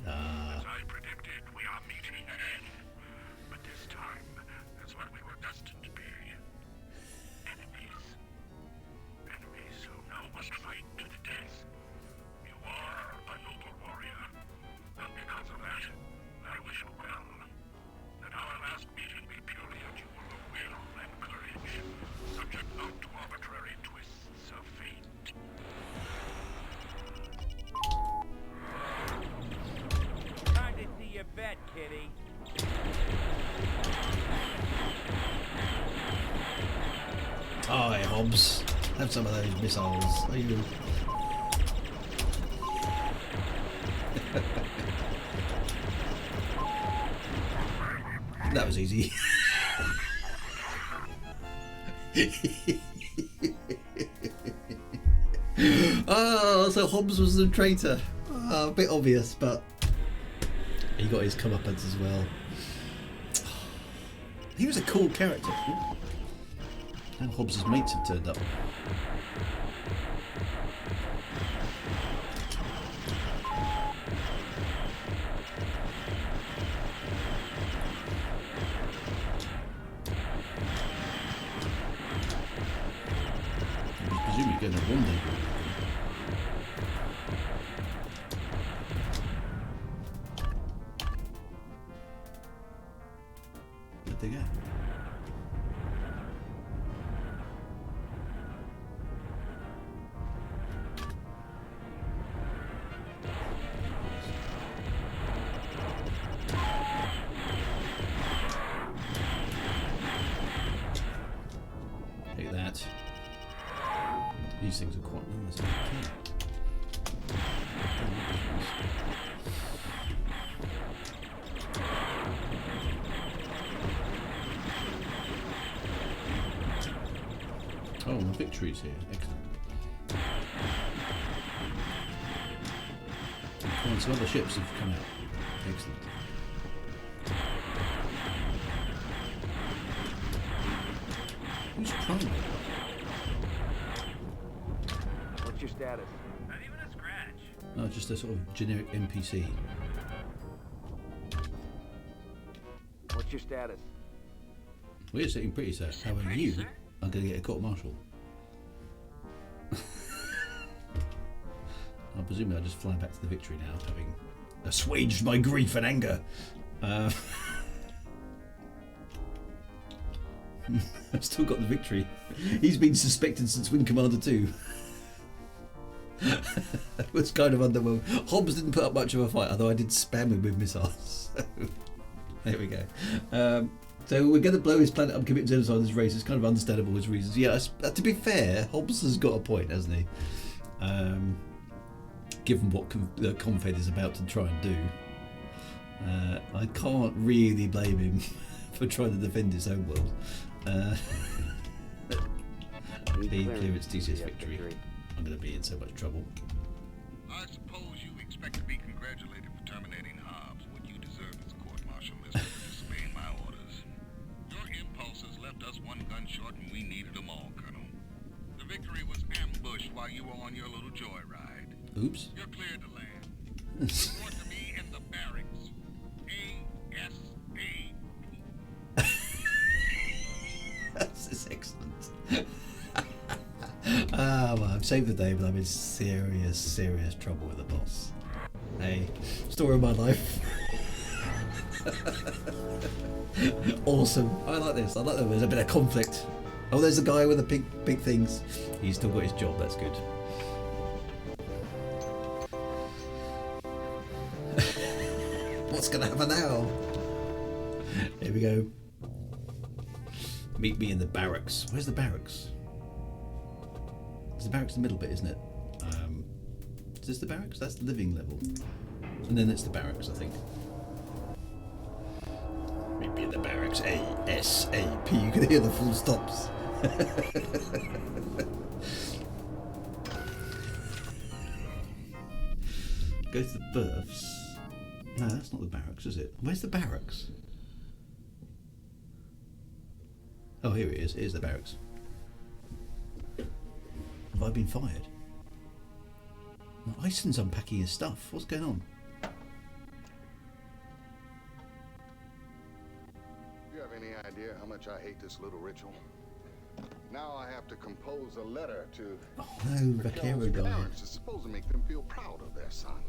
E: As I predicted, we are meeting again. But this time, that's what we were destined to be. Enemies. Enemies who now must fight to the death. You are a noble warrior. And because of that, I wish you well. That our last meeting be purely a duel of will and courage, subject not to arbitrary twists of fate.
K: Time to see your vet, kitty.
A: Hi, Hobbs. Have some of those missiles. Are you? That was easy. Oh, so Hobbs was the traitor. Oh, a bit obvious, but he got his comeuppance as well. He was a cool character. And Hobbs' mates have turned up. He's presumably going to rendezvous. Where'd they go? Take that. These things are quite nice. Oh, victory's here. Excellent. Oh, and some other ships have come out. Excellent. Who's crying?
K: What's your status?
G: Not even a scratch.
A: Oh, just a sort of generic NPC.
K: What's your status?
A: We're sitting pretty, sir. How are you? I'm going to get a court-martial. I presume I'll just fly back to the victory now, having assuaged my grief and anger. I've still got the victory. He's been suspected since Wing Commander 2. It was kind of underwhelming. Hobbs didn't put up much of a fight, although I did spam him with missiles. So, there we go. So we're going to blow his planet up, commit genocide on this race. It's kind of understandable his reasons. Yeah, to be fair, Hobbs has got a point, hasn't he? Given what Confed is about to try and do. I can't really blame him for trying to defend his own world. Clearance TCS victory. I'm going to be in so much trouble.
F: I suppose you expect to be congratulated for terminating Hobbs. What you deserve is a court-martial is for disobeying my orders. Your impulses left us one gun short and we needed them all, Colonel. The victory was ambushed while you were on your little joyride.
A: Oops.
F: You're cleared to land. Report to me in the barracks. ASAP.
A: That's excellent. Well, I've saved the day, but I'm in serious trouble with the boss. Hey, story of my life. Awesome. I like this. I like that there's a bit of conflict. Oh, there's the guy with the big things. He's still got his job. That's good. What's going to happen now? Here we go. Meet me in the barracks. Where's the barracks? It's the barracks in the middle bit, isn't it? Is this the barracks? That's the living level. And then it's the barracks, I think. Meet me in the barracks. ASAP. You can hear the full stops. Go to the berths. No, that's not the barracks, is it? Where's the barracks? Oh, here it is. Here's the barracks. Have I been fired? Well, Ison's unpacking his stuff. What's going on?
F: Do you have any idea how much I hate this little ritual? Now I have to compose a letter to...
A: Oh no, Vaquero guy.
F: Parents is supposed to make them feel proud of their son.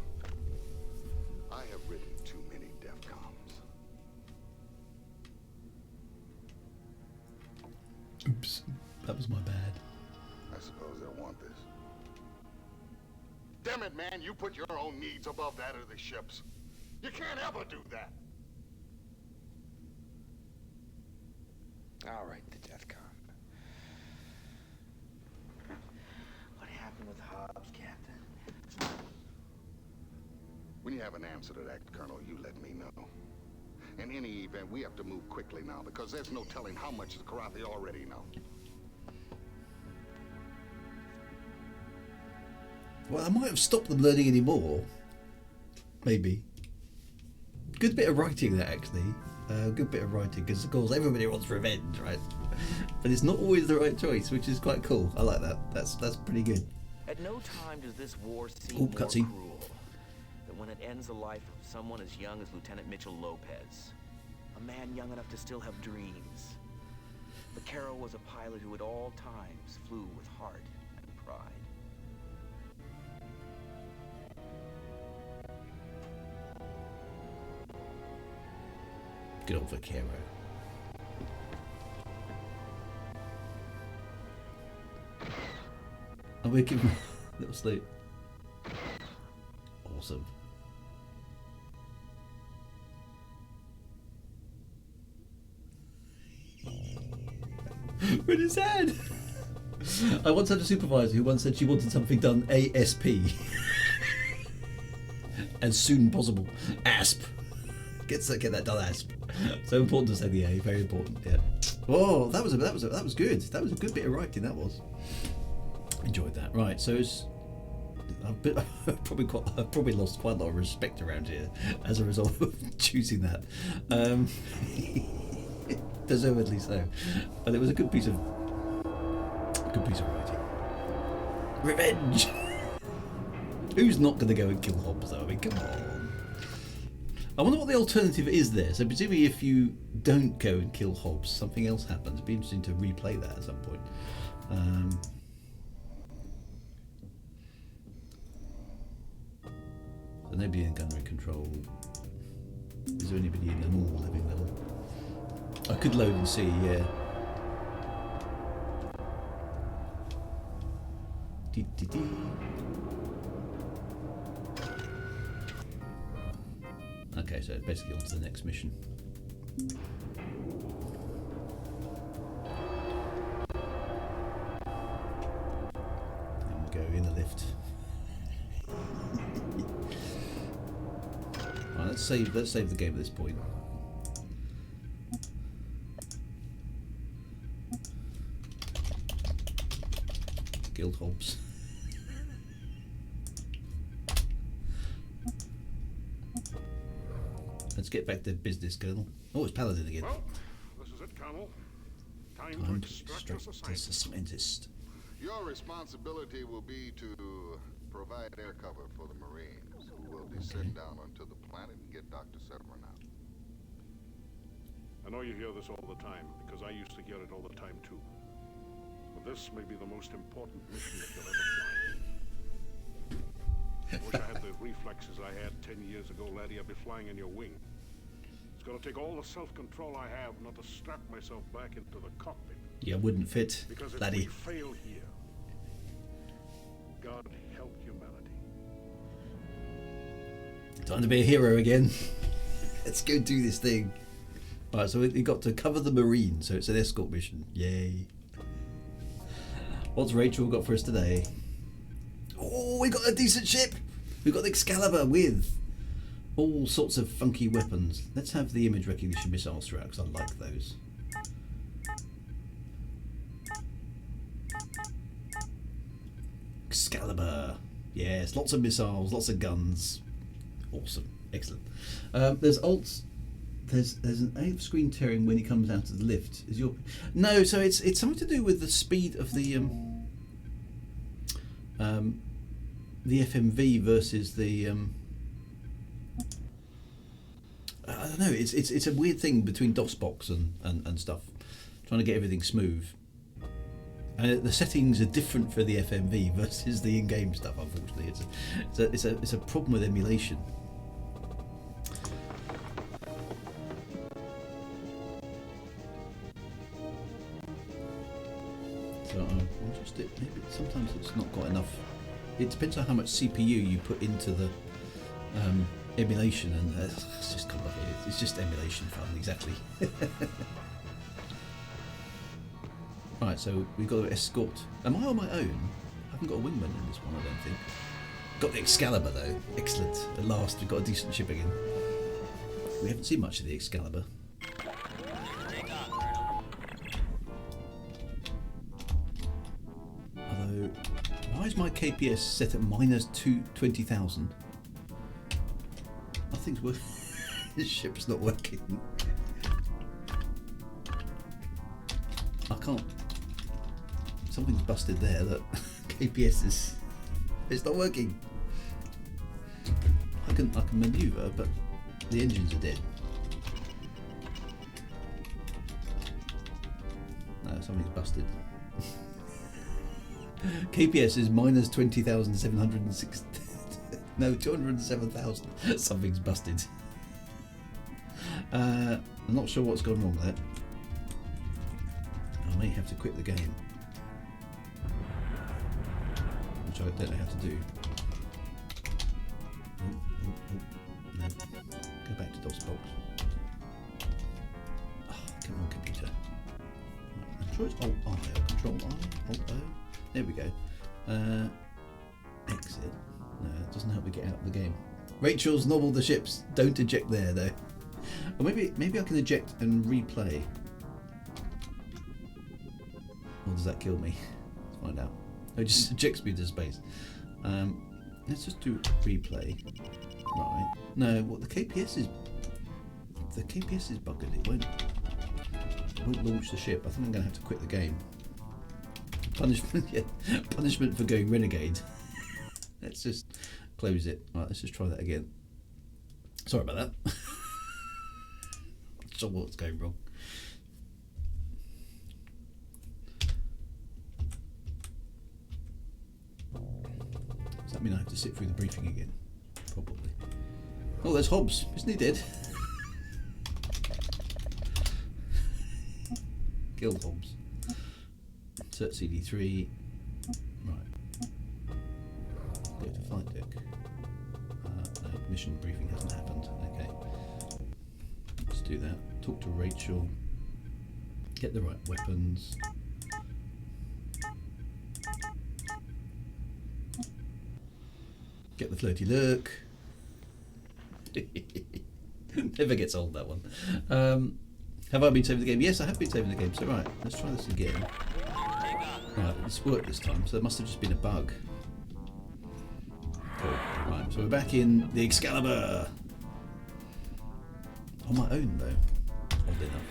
F: I have written too many DEFCONs.
A: Oops, that was my bad.
F: I suppose they'll want this. Damn it, man, you put your own needs above that of the ship's. You can't ever do that.
H: All right, the DEFCON. What happened with Hobbs, Captain?
F: When you have an answer to that, Colonel, you let me know. In any event, we have to move quickly now because there's no telling how much the Karathi already know.
A: Well, I might have stopped them learning any more. Maybe. Good bit of writing there, actually. Good bit of writing, because of course everybody wants revenge, right? But it's not always the right choice, which is quite cool. I like that. That's pretty good.
C: At no time does this war seem more
A: cutscene.
C: cruel than when it ends the life of someone as young as Lieutenant Mitchell Lopez. A man young enough to still have dreams. Vaquero was a pilot who at all times flew with heart and pride.
A: Good old Vaquero. I'll wake him a little sleep. Awesome. With his head! I once had a supervisor who once said she wanted something done ASP. As soon possible. ASP. Get that done, ASP. So important to say the A, very important, yeah. Oh, that was good. That was a good bit of writing, that was. Enjoyed that. Right, so it's I've probably lost quite a lot of respect around here as a result of choosing that. Deservedly so. But it was a good piece of Good piece of writing. Revenge! Who's not going to go and kill Hobbs though? I mean, come on. I wonder what the alternative is there. So presumably if you don't go and kill Hobbs, something else happens. It'd be interesting to replay that at some point. So nobody in gunnery control. Is there anybody in the normal living level? I could load and see, yeah. Okay, so basically on to the next mission. And we go in the lift. Right, let's save the game at this point. Guild Hobbs. Let's get back to business, Colonel. Oh, it's Paladin again.
E: Well, this is it, Colonel. Time to extract us a
A: scientist.
F: Your responsibility will be to provide air cover for the Marines, who will descend down onto the planet and get Dr. Severan out.
E: I know you hear this all the time, because I used to hear it all the time too. But this may be the most important mission that you'll ever fly. I wish I had the reflexes I had 10 years ago, laddie. I'd be flying in your wing. It's gonna take all the self-control I have not to strap myself back into the cockpit.
A: Yeah, wouldn't fit,
E: because if
A: laddie.
E: we fail here, God help humanity.
A: Time to be a hero again. Let's go do this thing. Alright, so we got to cover the Marine, so it's an escort mission. Yay. What's Rachel got for us today? Oh, we got a decent ship! We've got the Excalibur with all sorts of funky weapons. Let's have the image recognition missiles throughout, because I like those. Excalibur. Yes, lots of missiles, lots of guns. Awesome. Excellent. There's alts. There's an AF screen tearing when he comes out of the lift. Is your no? So it's something to do with the speed of the FMV versus the I don't know. It's a weird thing between DOSBox and stuff, trying to get everything smooth. And the settings are different for the FMV versus the in-game stuff. Unfortunately, it's a problem with emulation. So I'll just maybe sometimes it's not got enough. It depends on how much CPU you put into the emulation, and it's just complicated. It's just emulation fun, exactly. Right, so we've got to escort. Am I on my own? I haven't got a wingman in this one, I don't think. Got the Excalibur though. Excellent. At last, we've got a decent ship again. We haven't seen much of the Excalibur. Although, why is my KPS set at minus 20,000? Nothing's working. This ship's not working. I can't. Something's busted there. That KPS is. It's not working. I can manoeuvre, but the engines are dead. No, something's busted. KPS is minus 20,706. No, 207,000. Something's busted. I'm not sure what's gone wrong there. I may have to quit the game, which I don't know how to do. No. Go back to DOSBox. Oh, come on, computer. I'm sure it's Alt I or Control I, Alt O. There we go. Exit. No, it doesn't help me get out of the game. Rachel's nobbled the ships. Don't eject there though. Or maybe I can eject and replay. Or does that kill me? Let's find out. Oh, it just ejects me to space. Let's just do replay. Right. No, what the KPS is buggered. It won't launch the ship. I think I'm going to have to quit the game. Punishment, yeah. Punishment for going renegade. Let's just close it. Right, let's just try that again. Sorry about that. Not sure what's going wrong. Does that mean I have to sit through the briefing again? Probably. Oh, there's Hobbs. Isn't he dead? Killed Hobbs. Insert CD3. Right. Go to flight deck. No, mission briefing hasn't happened. Okay. Let's do that. Talk to Rachel. Get the right weapons. Get the flirty look. Never gets old, that one. Have I been saving the game? Yes, I have been saving the game. So right, let's try this again. Right, it's worked this time, so it must have just been a bug. Cool. Right, so we're back in the Excalibur. On my own, though. Oddly enough.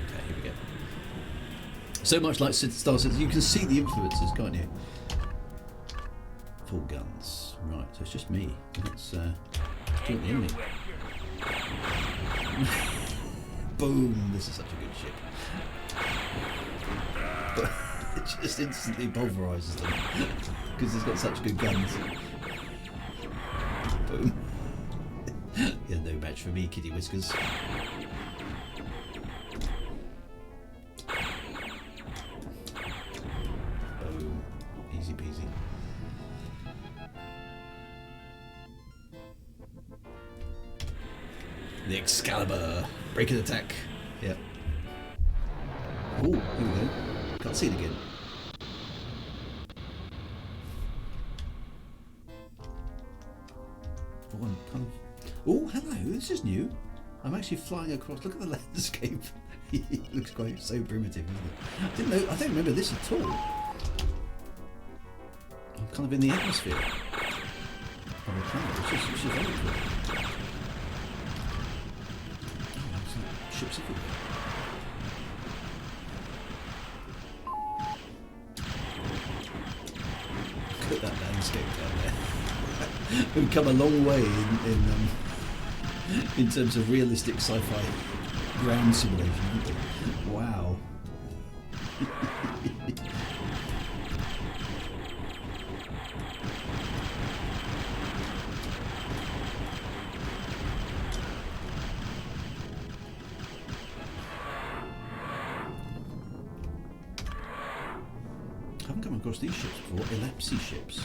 A: Okay, here we go. So much like Star Citizen, you can see the influences, can't you? Full guns. Right, so it's just me. Let's do it the enemy. Boom! This is such a good ship. But it just instantly pulverises them because it's got such good guns. Boom! Yeah, no match for me, Kitty Whiskers. Boom! Easy peasy. The Excalibur! Break and attack. Yep. Oh, here we go. Can't see it again. Oh, I'm kind of... Oh, hello, this is new. I'm actually flying across. Look at the landscape. It looks quite so primitive, isn't it? I don't remember this at all. I'm kind of in the atmosphere of a planet, which is very cool. Ships everywhere. Look at that landscape down there. We've come a long way in terms of realistic sci-fi ground simulation, haven't we? Wow. Across these ships before. Elapsy ships.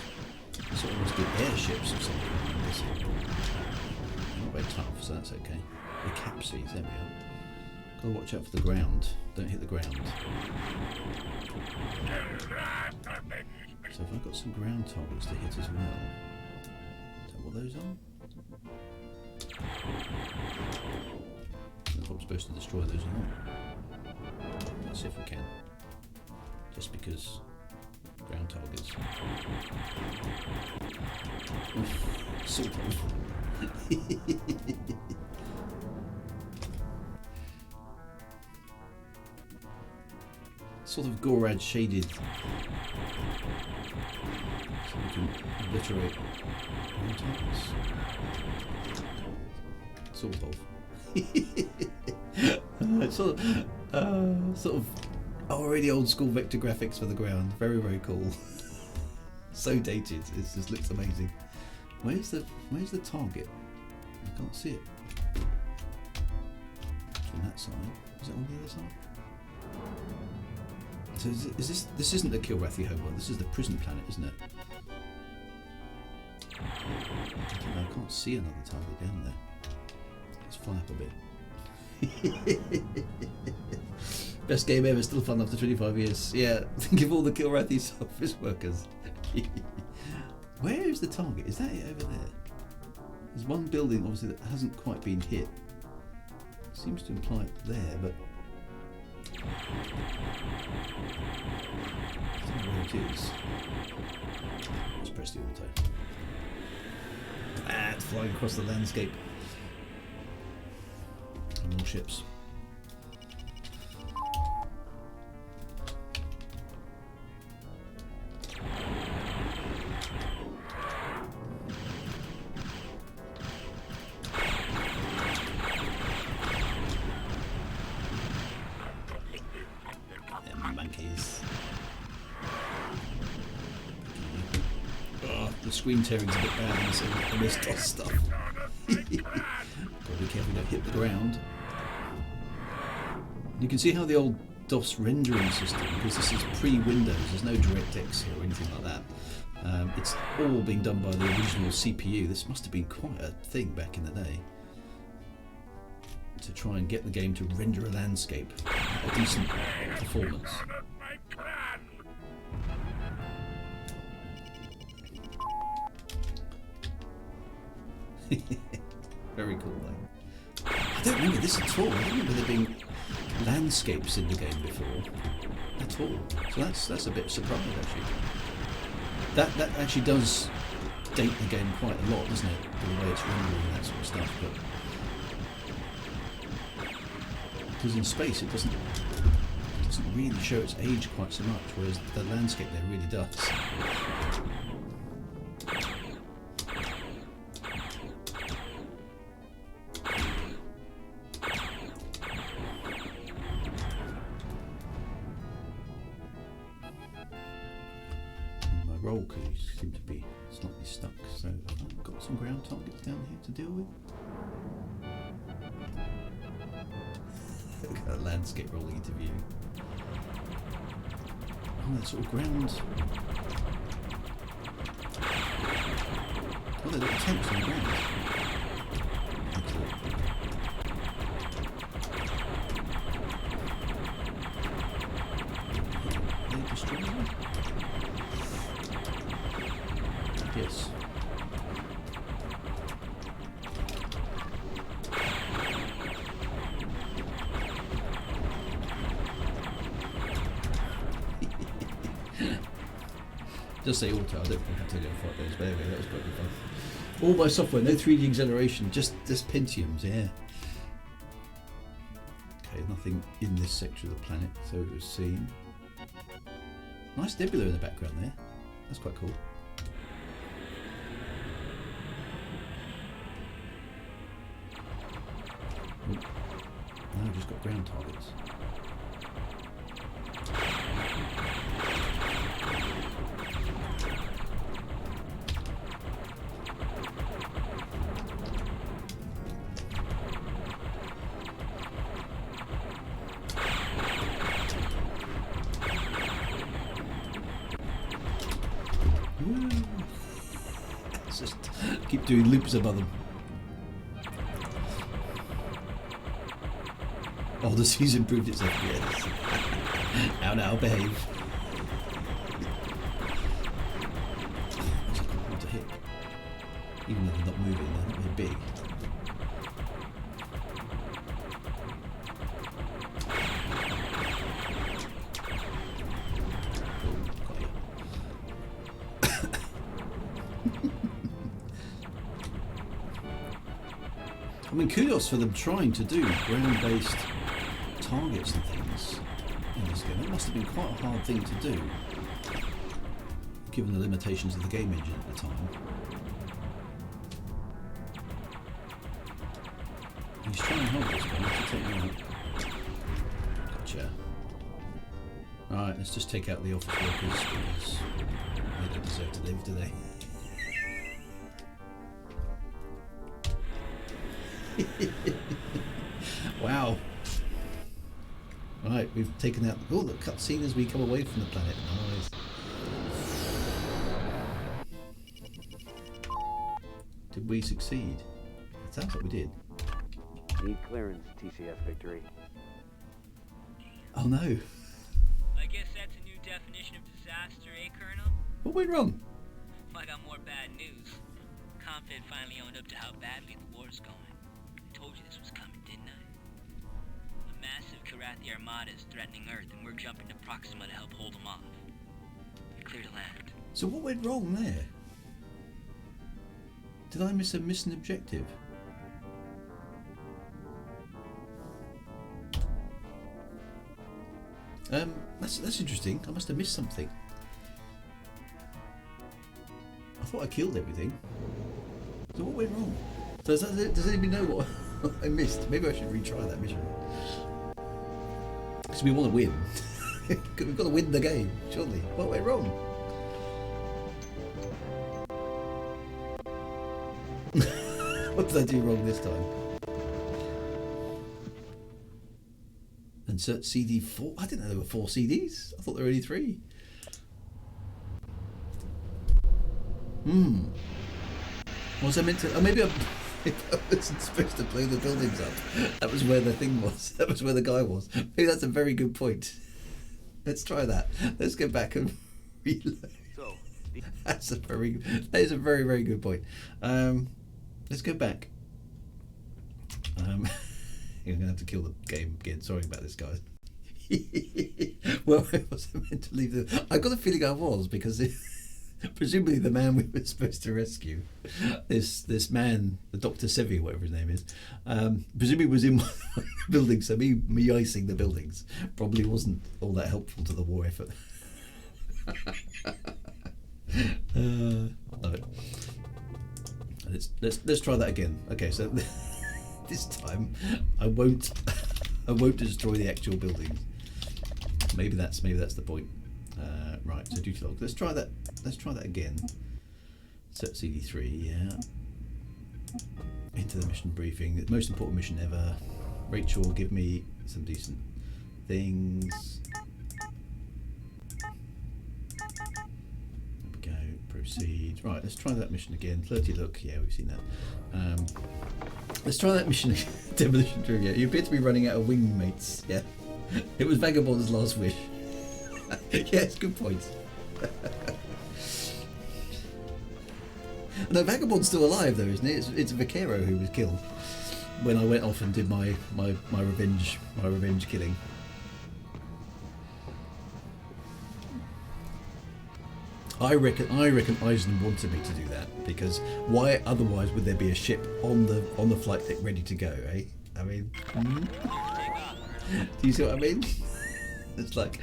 A: Sort of must be airships or something. Not very tough, so that's okay. The capsies, there we are. Gotta watch out for the ground. Don't hit the ground. So if I've got some ground targets to hit as well. Is that what those are? I don't know if I'm supposed to destroy those or not. Let's see if we can. Just because ground targets. Sort of. Sort of Gorad shaded. So we can obliterate ground targets. Sort of. Sort of already old school vector graphics for the ground. Very, very cool. So dated. It just looks amazing. Where's the target? I can't see it. It's from that side. Is it on the other side? So is this isn't the Kilrathi homeworld. This is the prison planet, isn't it? I don't know, I can't see another target down there. Let's fly up a bit. Best game ever, still fun after 25 years. Yeah, think of all the Kilrathi office workers. Where is the target? Is that it over there? There's one building, obviously, that hasn't quite been hit. Seems to imply it there, but I don't know where it is. Let's press the auto. Ah, it's flying across the landscape. And more ships. screen tearing's a bit bad in this DOS stuff. Gotta be careful you don't hit the ground. You can see how the old DOS rendering system, because this is pre-Windows, there's no DirectX here or anything like that. It's all being done by the original CPU. This must have been quite a thing back in the day, to try and get the game to render a landscape at a decent performance. Very cool though. I don't remember this at all. I don't remember there being landscapes in the game before at all. So that's a bit surprising actually. That actually does date the game quite a lot, doesn't it? The way it's rendering and that sort of stuff. But because in space it doesn't really show its age quite so much, whereas the landscape there really does. Roll keys seem to be slightly stuck, so I've got some ground targets down here to deal with. Look at that landscape rolling into view. Oh, that's all ground. Oh, they're little tents on the ground. Are they destroying them? Yes. Just say auto, I don't think I tell you how far it goes, but anyway, that was quite good fun. All by software, no 3D acceleration, just Pentiums, yeah. Okay, nothing in this section of the planet, so it was seen. Nice nebula in the background there, that's quite cool. Now we've just got ground targets. Let's just keep doing loops above them. Oh, the season improved its FPS. Now, behave. It's hard to hit. Even though they're not moving, they're not very big. I mean, kudos for them trying to do ground-based targets and things in this game. It must have been quite a hard thing to do, given the limitations of the game engine at the time. He's trying to help us, guy, to take me out. Gotcha. Alright, let's just take out the office workers, because they don't deserve to live, do they? Wow. Right, we've taken out the cutscene as we come away from the planet. Nice. Did we succeed? It sounds like we did.
K: Need clearance, TCS victory.
A: Oh no.
J: I guess that's a new definition of disaster, eh, Colonel?
A: What went wrong?
J: I got more bad news. Confed finally owned up to how badly the war's going. I told you this was coming, didn't I? A massive Karathi armada is threatening Earth, and we're jumping to Proxima to help hold them off. Clear to land.
A: So what went wrong there? Did I miss an objective? That's interesting. I must have missed something. I thought I killed everything. So what went wrong? Does anybody know what I missed? Maybe I should retry that mission. Because we want to win. We've got to win the game, surely. What went wrong? What did I do wrong this time? Insert CD 4. I didn't know there were 4 CDs. I thought there were only 3. Was I meant to? Oh, maybe I wasn't supposed to blow the buildings up. That was where the thing was. That was where the guy was. Maybe that's a very good point. Let's try that. Let's go back and reload. That is a very, very good point. Let's go back. You're going to have to kill the game again. Sorry about this, guys. Well, I wasn't meant to leave the... I got the feeling I was, because presumably the man we were supposed to rescue, this man, the Dr. Sevi, whatever his name is, presumably was in one of the buildings, so me icing the buildings probably wasn't all that helpful to the war effort. Love it. Let's try that again. Okay, so this time I won't destroy the actual buildings. Maybe that's the point. Right, so duty log. Let's try that again. Set CD3, yeah. Into the mission briefing. The most important mission ever. Rachel, give me some decent things. There we go. Proceed. Right, let's try that mission again. Flirty look. Yeah, we've seen that. Let's try that mission again. Demolition trivia. You appear to be running out of wing mates. Yeah. It was Vagabond's last wish. Yes, good point. No, Vagabond's still alive though, isn't it? It's Vaquero who was killed when I went off and did my revenge killing. I reckon Eisen wanted me to do that, because why otherwise would there be a ship on the flight deck ready to go, eh? I mean, do you see what I mean? It's like,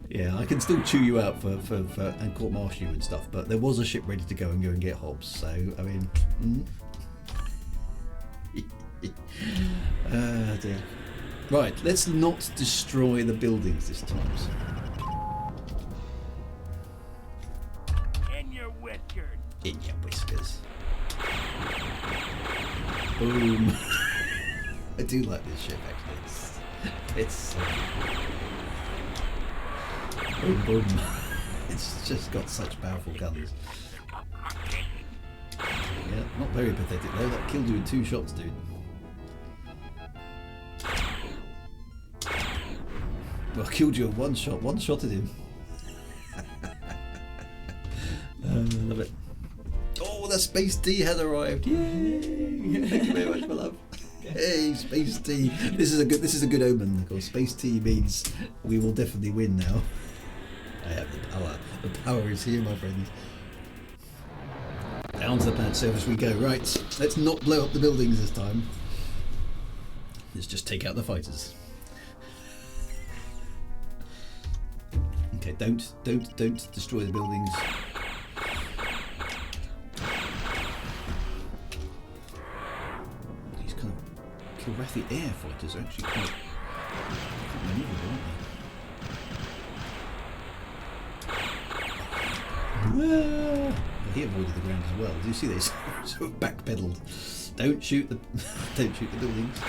A: yeah, I can still chew you out for and court-martial you and stuff, but there was a ship ready to go and get Hobbs, so I mean, dear. Right, let's not destroy the buildings this time.
L: In your whiskers.
A: In your whiskers. Boom. I do like this ship actually. It's boom boom. It's just got such powerful guns. Yeah, not very pathetic though. That killed you in 2 shots, dude. Well, killed you in 1 shot. 1 shot at him. Love it. Oh, the Space Tea has arrived! Yay! Thank you very much, my love. Hey, Space Tea. This is a good omen. Of course, Space Tea means we will definitely win now. I have the power. The power is here, my friends. Down to the planet surface we go. Right, let's not blow up the buildings this time. Let's just take out the fighters. Okay, don't destroy the buildings. These kind of Kilrathi air fighters are actually quite maneuverable, aren't they? He avoided the ground as well. Do you see this? So backpedaled. Don't shoot the buildings.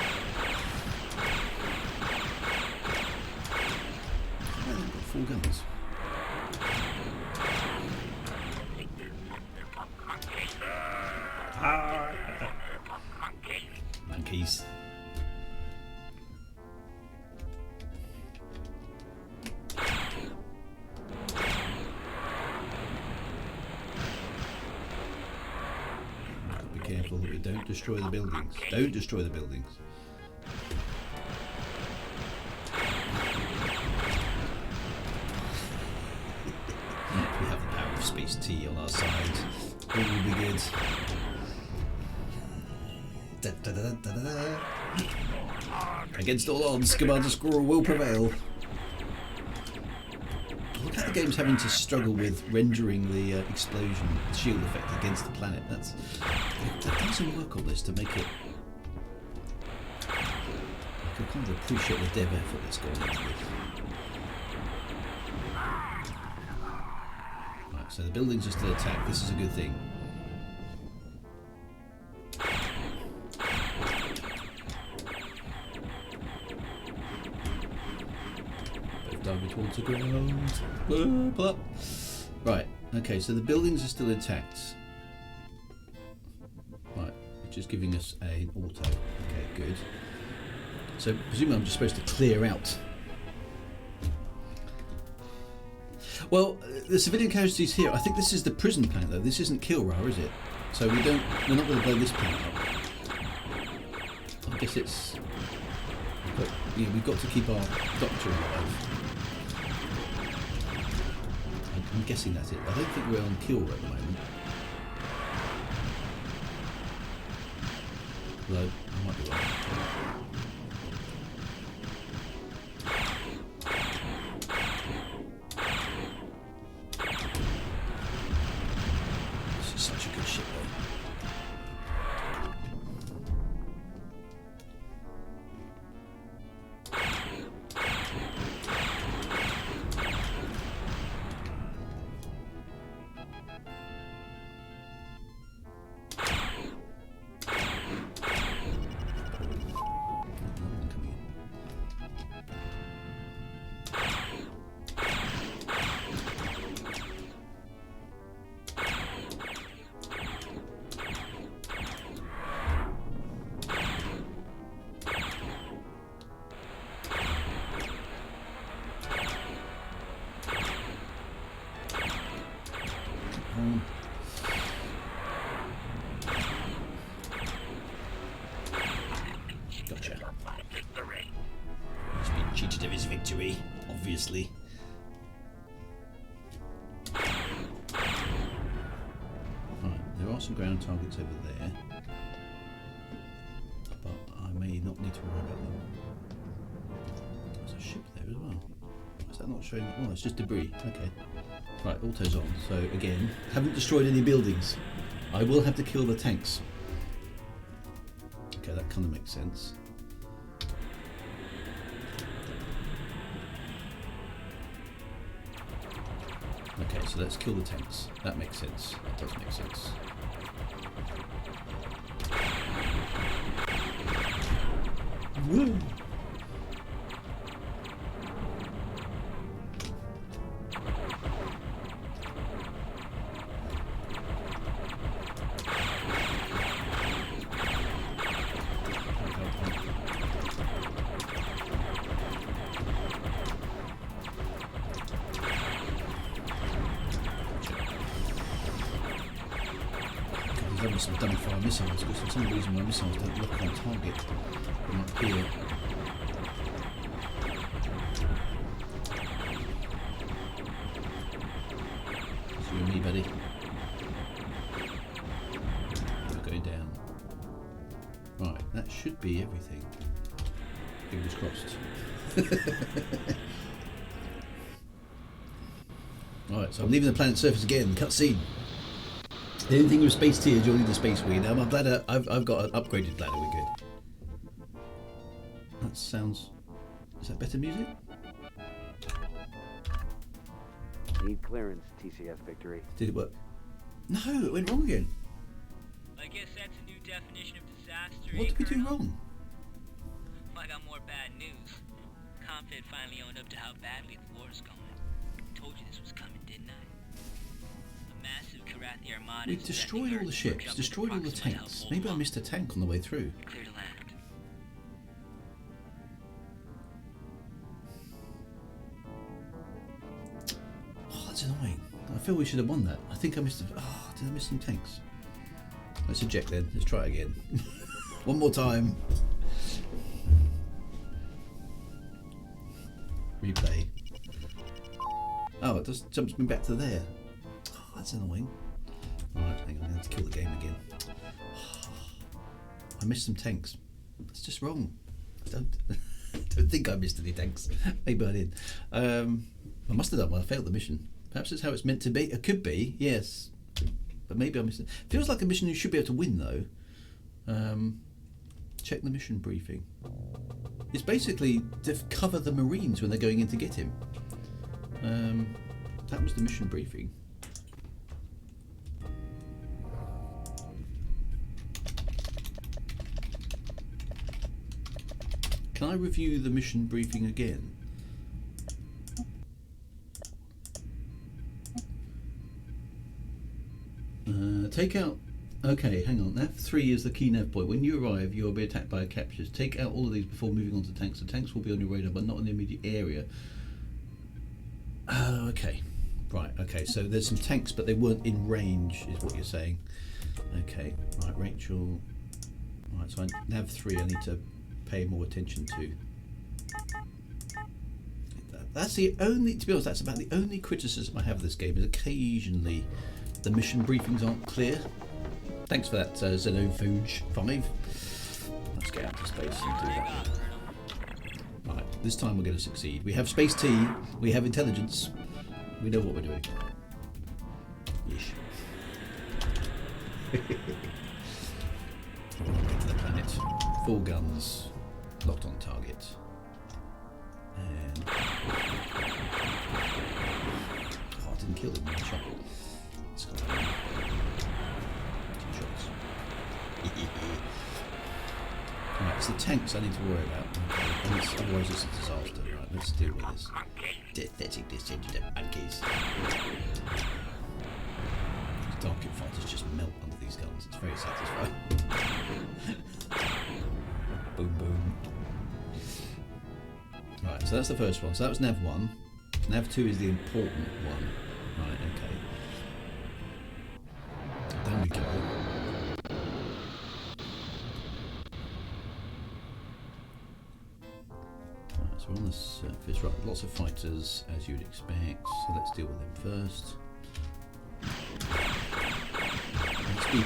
A: Well, they've got 4 guns. Monkeys. Be careful that we don't destroy the buildings. Don't destroy the buildings. We have the power of Space Tea on our side. All will be good. Da, da, da, da, da, da. Against all odds, Commander Squirrel will prevail. Look at the game's having to struggle with rendering the explosion shield effect against the planet. That doesn't work on this to make it. I can kind of appreciate the dev effort that's gone into this. Right, so the buildings are still attacked. This is a good thing. Dive towards the ground. Pull up. Right, okay, so the buildings are still intact. Right, which is giving us an auto. Okay, good. So presumably I'm just supposed to clear out. Well, the civilian casualties here, I think this is the prison planet though. This isn't Kilra, is it? So we're not going to blow this planet up. I guess it's... But yeah, we've got to keep our doctor alive. I'm guessing that's it. I don't think we're on Kilra at the moment. Although, I might be wrong. This is such a good ship though. Gotcha. He's been cheated of his victory, obviously. Right, there are some ground targets over there, but I may not need to worry about them. There's a ship there as well. Is that not showing? Oh, it's just debris. Okay. Right, auto's on. So again, haven't destroyed any buildings. I will have to kill the tanks. Okay, that kind of makes sense. Okay, so let's kill the tanks. That makes sense. That does make sense. Woo! Some dummy fire missiles because for some reason my missiles don't look on target from up here. It's you and me, buddy. We're going down. Right, that should be everything. Fingers crossed. Alright, so I'm leaving the planet's surface again. Cutscene. Anything with space tears, you'll need the space wheel. Now my bladder, I've got an upgraded bladder. We're good. That sounds. Is that better music?
K: Need clearance, TCS Victory.
A: Did it work? No, it went wrong again.
J: I guess that's a new definition of disaster.
A: What did we do wrong?
J: I got more bad news. Confed finally owned up to how badly the war's going. Told you this was coming, didn't I?
A: We destroyed all the ships, destroyed all the tanks. Maybe I missed a tank on the way through.
J: Clear to land.
A: Oh, that's annoying. I feel we should have won that. I think I missed. Oh, did I miss some tanks? Let's eject then. Let's try it again. One more time. Replay. Oh, it just jumps me back to there. Oh, that's annoying. Alright, hang on, I have to kill the game again. I missed some tanks. That's just wrong. I don't think I missed any tanks. Maybe I did. I must have done one. I failed the mission. Perhaps that's how it's meant to be. It could be, yes. But maybe I missed it. Feels like a mission you should be able to win though. Check the mission briefing. It's basically to cover the Marines when they're going in to get him. That was the mission briefing. Can I review the mission briefing again? take out. Okay, hang on. Nav 3 is the key nav point. When you arrive, you will be attacked by captures. Take out all of these before moving on to tanks. The tanks will be on your radar, but not in the immediate area. Oh, okay. Right, okay. So there's some tanks, but they weren't in range, is what you're saying. Okay. Right, Rachel. Right, so nav 3 I need to pay more attention to. That's the only, to be honest, that's about the only criticism I have of this game, is occasionally the mission briefings aren't clear. Thanks for that, Xenophage 5. Let's get out to space and do that. Right, this time we're going to succeed. We have space T, we have intelligence, we know what we're doing. Ish. Get to the planet. 4 guns, locked on target. And... oh, I didn't kill him in one shot. Let's go. 2 shots. Right, it's the tanks I need to worry about. Okay. Otherwise it's a disaster. Right, let's deal with this. Pathetic descendant of monkeys. These Dark fighters just melt under these guns. It's very satisfying. Boom, boom. Right, so that's the first one. So that was Nav 1. Nav 2 is the important one. Right, okay. Down we go. Right, so we're on the surface. Right, lots of fighters, as you'd expect. So let's deal with them first. Let's be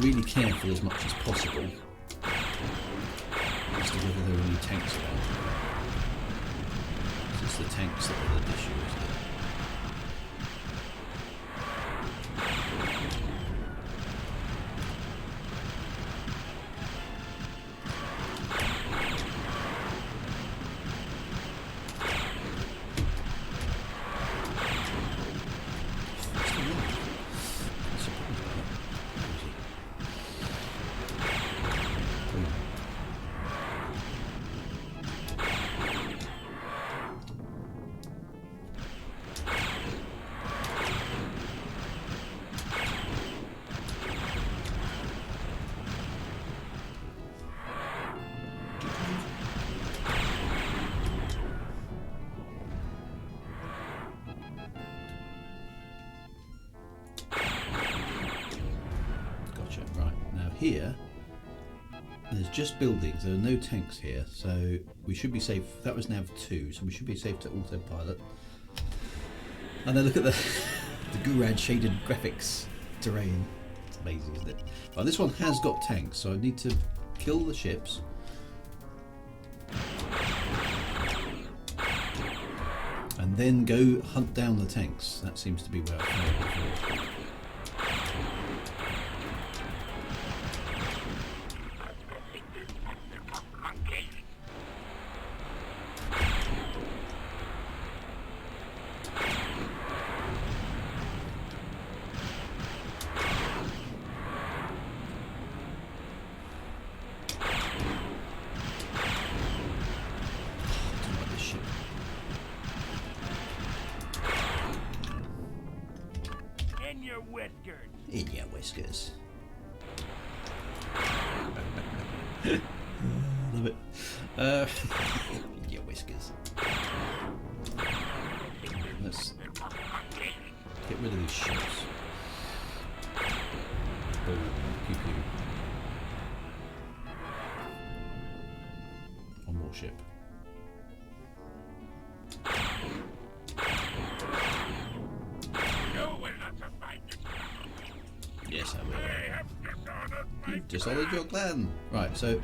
A: really careful as much as possible as to whether there are any tanks around. It's the tanks that are the issue, isn't it? Here, there's just buildings, there are no tanks here, so we should be safe. That was Nav 2, so we should be safe to autopilot. And then look at the Gurad shaded graphics terrain. It's amazing, isn't it? Well, this one has got tanks, so I need to kill the ships. And then go hunt down the tanks. That seems to be where I've failed before. In your whiskers. Love it. In your whiskers. Let's get rid of these ships. Boom. Pew pew. One more ship. Yes, I will. You've dishonored your clan. Right, so...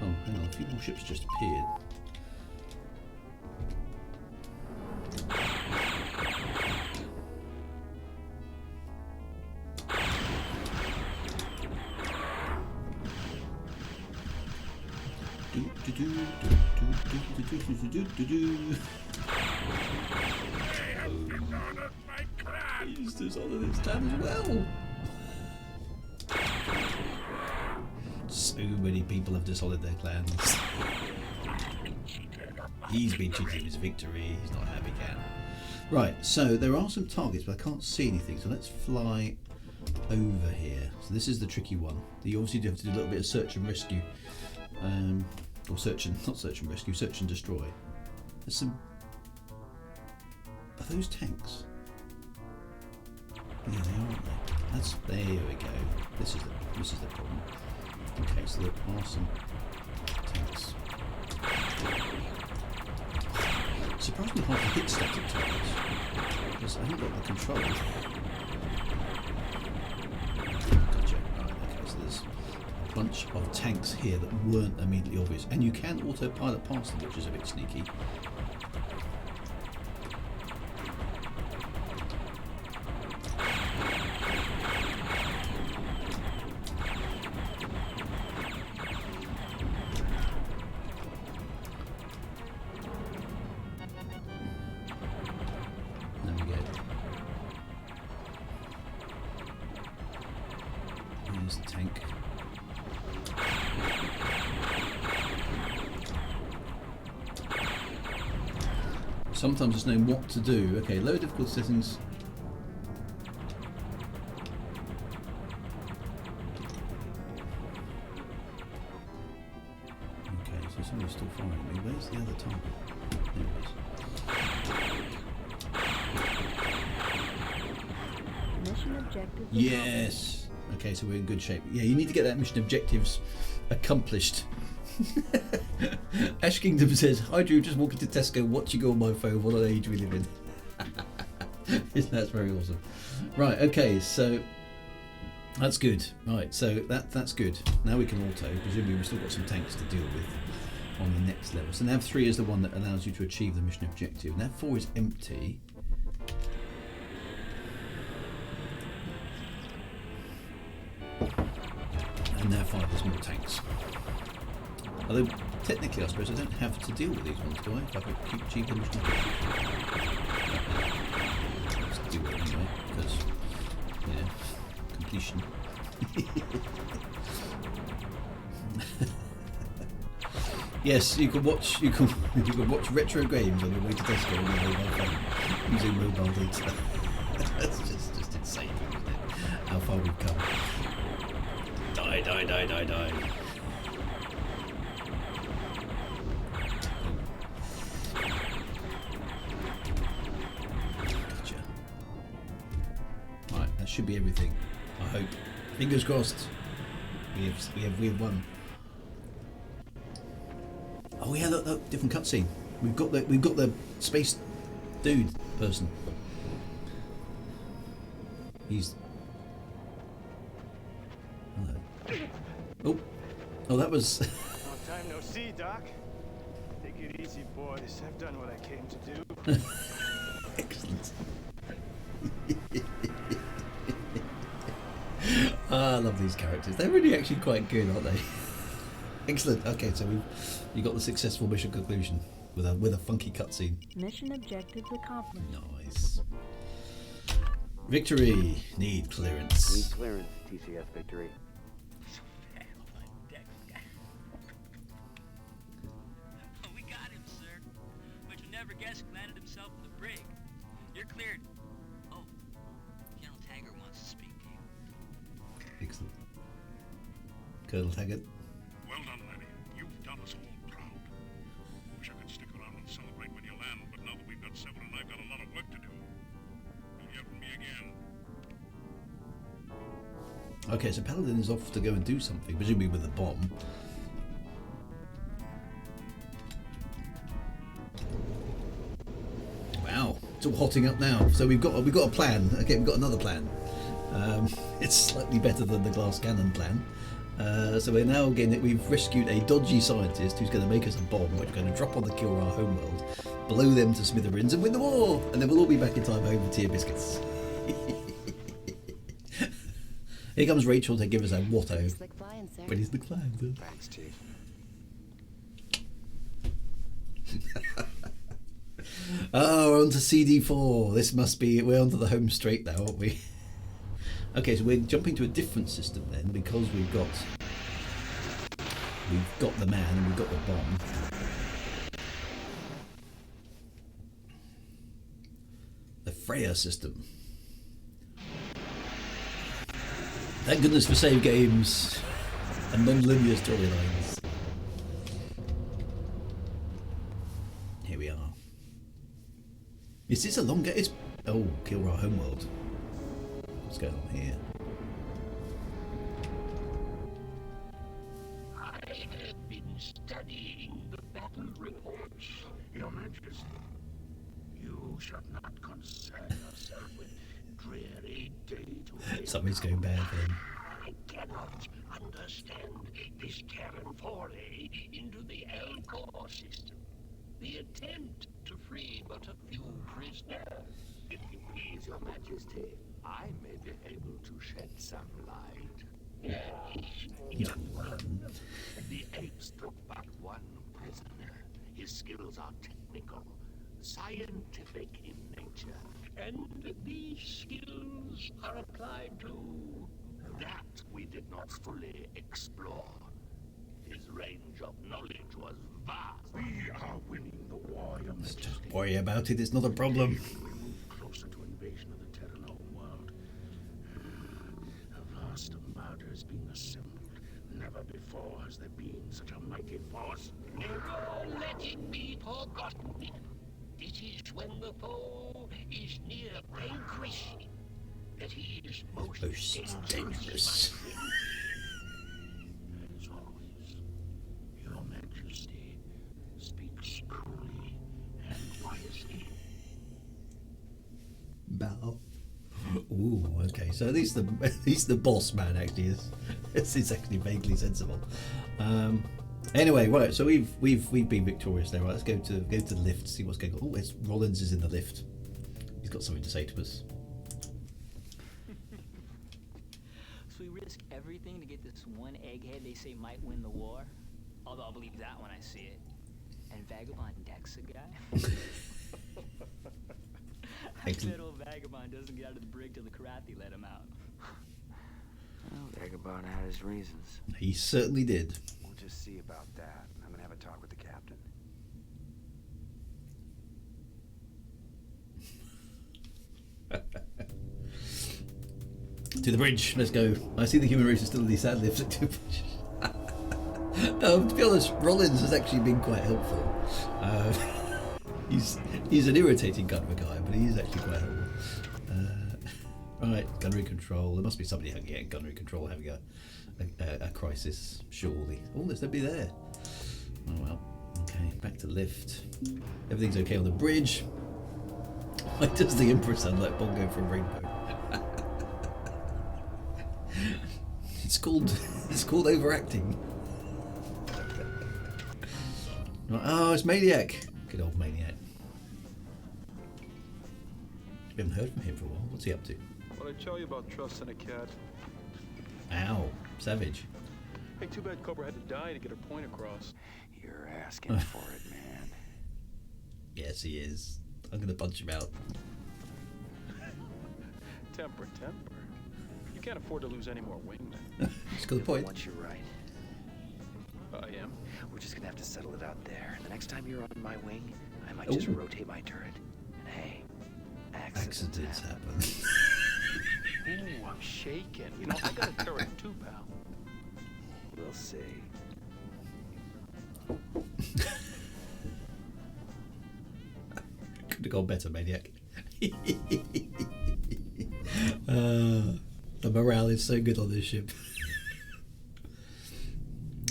A: oh, hang on, a few more ships just appeared. He's dishonored his clan as well. So many people have dishonored their clans. He's been cheating his victory. He's not a happy cat. Right, so there are some targets, but I can't see anything. So let's fly over here. So this is the tricky one. You obviously do have to do a little bit of search and rescue. Or not search and rescue, search and destroy. There's some... Are those tanks? Yeah, they are, aren't they? There we go. This is the problem. Okay, so there are some tanks. Surprisingly hard to hit static targets because I haven't got the control. Gotcha. Right, okay, so there's a bunch of tanks here that weren't immediately obvious, and you can autopilot past them, which is a bit sneaky. Sometimes just knowing what to do. Okay, low difficulty settings. Okay, so somebody's still firing at me. Where's the other target? There it is.
B: Mission objective.
A: Yes! Okay, so we're in good shape. Yeah, you need to get that mission objectives accomplished. Ash Kingdom says, "Hi Drew, just walking to Tesco, watching on my phone. What an age we live in." That's very awesome. Right, okay, so that's good. Right, so that's good. Now we can auto. Presumably we've still got some tanks to deal with on the next level. So nav 3 is the one that allows you to achieve the mission objective. Nav 4 is empty. And nav 5 there's more tanks. Although, technically, I suppose I don't have to deal with these ones, do I? If I could keep achieving the mission. Let's do it anyway, because, yeah, completion. Yes, you can watch retro games on your way to Tesco on your mobile phone using mobile data. That's just insane, isn't it? How far we've come. Die. Should be everything. I hope. Fingers crossed. We have won. Oh yeah, look, different cutscene. We've got the space dude person. He's. Hello. Oh, that was.
H: Long time no see, Doc. Take it easy, boys. I've done what I came to do.
A: Excellent. I love these characters. They're really actually quite good, aren't they? Excellent. Okay, so you got the successful mission conclusion with a funky cutscene.
B: Mission objectives accomplished.
A: Nice. Victory. Need clearance.
K: Need clearance, TCS Victory.
J: We got him, sir. But you never guessed landed himself in the brig. You're cleared. Oh, General Taggart wants to speak to you.
A: Excellent. Colonel Taggart.
E: Well done, laddie. You've done us all proud. Wish I could stick around and celebrate when you land, but now that we've got Severan, I've got a lot of work to do. You'll hear from me again.
A: Okay, so Paladin is off to go and do something, presumably with a bomb. Wow, it's all hotting up now. So we've got a plan. Okay, we've got another plan. It's slightly better than the glass cannon plan. So we're now getting we've rescued a dodgy scientist who's going to make us a bomb, which is going to drop on the Kilra homeworld, blow them to smithereens, and win the war. And then we'll all be back in time home with tea and biscuits. Here comes Rachel to give us a Watto. But he's the client.
D: Thanks, Chief.
A: Oh, we're on to CD4. This must be we're onto the home straight now, aren't we? Okay, so we're jumping to a different system then, because we've got the man and we've got the bomb. The Freya system. Thank goodness for save games and non-linear storylines. Here we are. Is this a long game? It's Kilra Homeworld. What's going on here?
L: I have been studying the battle reports, Your Majesty. You should not concern yourself with dreary day-to-day.
A: Something's going bad for him.
L: I cannot understand this Terran foray into the Alcor system. The attempt to free but a few prisoners. If you please, Your Majesty, I may be able to shed some light. Yes, young one. The apes took but one prisoner. His skills are technical, scientific in nature, and these skills are applied to that we did not fully explore. His range of knowledge was vast. We are winning the war, Your Majesty.
A: Don't worry about it, it's not a problem.
L: We move closer to invasion of the Terran homeworld. A vast armada is being assembled. Never before has there been such a mighty force. Never let it be forgotten. It is when the foe is near vanquished that he is most dangerous. As always, Your Majesty speaks coolly and wisely.
A: Bow. Ooh, okay. So at least the boss man actually is. It's actually vaguely sensible. Anyway, right. So we've been victorious there. Right. Let's go to the lift. See what's going on. Oh, it's Rollins is in the lift. He's got something to say to us.
J: So we risk everything to get this one egghead they say might win the war? Although I'll believe that when I see it. And Vagabond decks a guy? I bet old Vagabond doesn't get out of the brig till the Karathi let him out.
I: Well, Vagabond had his reasons.
A: He certainly did.
D: We'll just see about that. I'm gonna have a talk with the captain.
A: To the bridge, let's go. I see the human race is still in the sad lift to the bridge. To be honest, Rollins has actually been quite helpful. He's an irritating kind of a guy, but he is actually quite helpful. Right, gunnery control. There must be somebody at gunnery control having a crisis, surely. Oh, there's nobody there. Oh well. Okay, back to lift. Everything's okay on the bridge. Why does the Emperor sound like Bongo from Rainbow? It's called overacting. Oh, it's Maniac. Good old Maniac. We haven't heard from him for a while. What's he up to?
M: What I tell you about trusting a cat?
A: Ow, savage.
M: Hey, too bad Cobra had to die to get her point across.
I: You're asking for it, man.
A: Yes, he is. I'm gonna punch him out.
M: Temper. You can't afford to lose any more wingmen.
A: He's got a point.
D: Once you're right.
M: I am.
D: We're just gonna have to settle it out there. The next time you're on my wing, I might just rotate my turret. And hey, accidents
A: happen.
M: Ooh, I'm shaking. You know, I got a turret too, pal.
D: We'll see.
A: Could have gone better, Maniac. The morale is so good on this ship.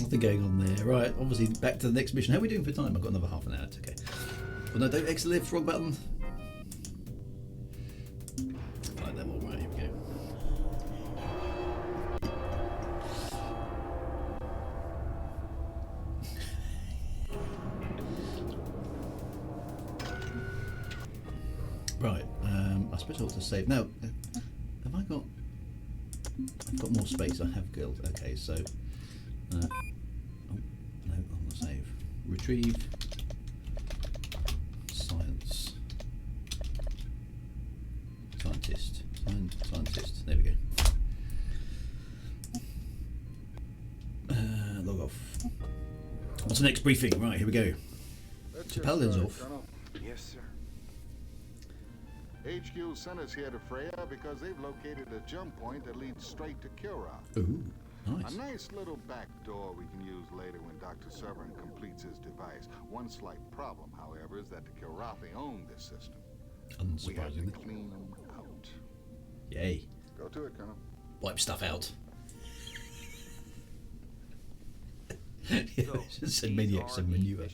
A: Nothing going on there. Right, obviously back to the next mission. How are we doing for time? I've got another half an hour. It's okay. Well, no, don't exit lift. Wrong button. Find them all. Right, here we go. Right, I suppose I ought to save. Now, have I got... I've got more space. I have guild. Okay, so... oh, no, I'll save. Retrieve. Science. Scientist. Scientist. There we go. Log off. What's the next briefing? Right, here we go. So Paladin's off.
D: Yes, sir.
F: HQ sent us here to Freya because they've located a jump point that leads straight to Kilrath.
A: Ooh, nice.
F: A nice little back door we can use later when Dr. Severan completes his device. One slight problem, however, is that the Kilrathi own this system. We have to
A: Unsurprisingly.
F: clean them out.
A: Yay.
F: Go to it, Colonel.
A: Wipe stuff out. Just said Maniac's and manure. I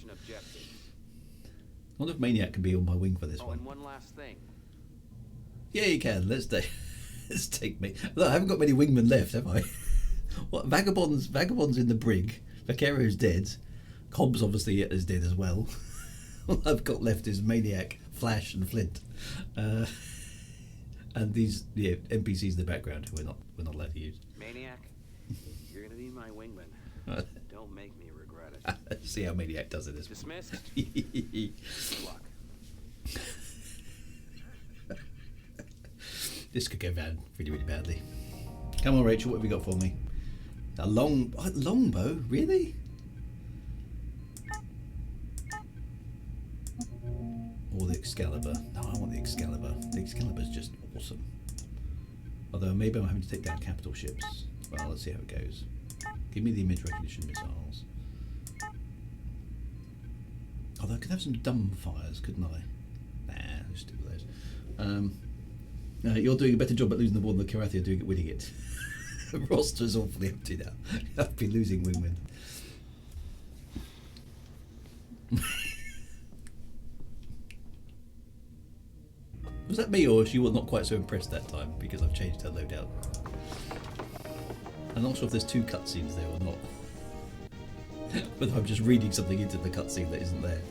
A: wonder if Maniac can be on my wing for this
C: Oh,
A: one.
C: and one last thing.
A: Yeah, you can. Let's take me. Look, I haven't got many wingmen left, have I? What, Vagabond's in the brig. Vaquero's dead. Cobb's obviously is dead as well. All I've got left is Maniac, Flash, and Flint, and these NPCs in the background who we're not allowed to use.
C: Maniac, you're gonna be my wingman. Don't make me regret it.
A: See how Maniac does it.
C: Dismissed.
A: Good
C: luck.
A: This could go bad, really, really badly. Come on, Rachel, what have you got for me? A longbow? Really? Or the Excalibur? No, I want the Excalibur. The Excalibur's just awesome. Although maybe I'm having to take down capital ships. Well, let's see how it goes. Give me the image recognition missiles. Although I could have some dumb fires, couldn't I? Nah, let's do those. You're doing a better job at losing the war than the Kilrathi are doing at winning it. The roster's awfully empty now. I've been losing win-win. Was that me, or she was not quite so impressed that time because I've changed her loadout? I'm not sure if there's two cutscenes there or not. Whether I'm just reading something into the cutscene that isn't there.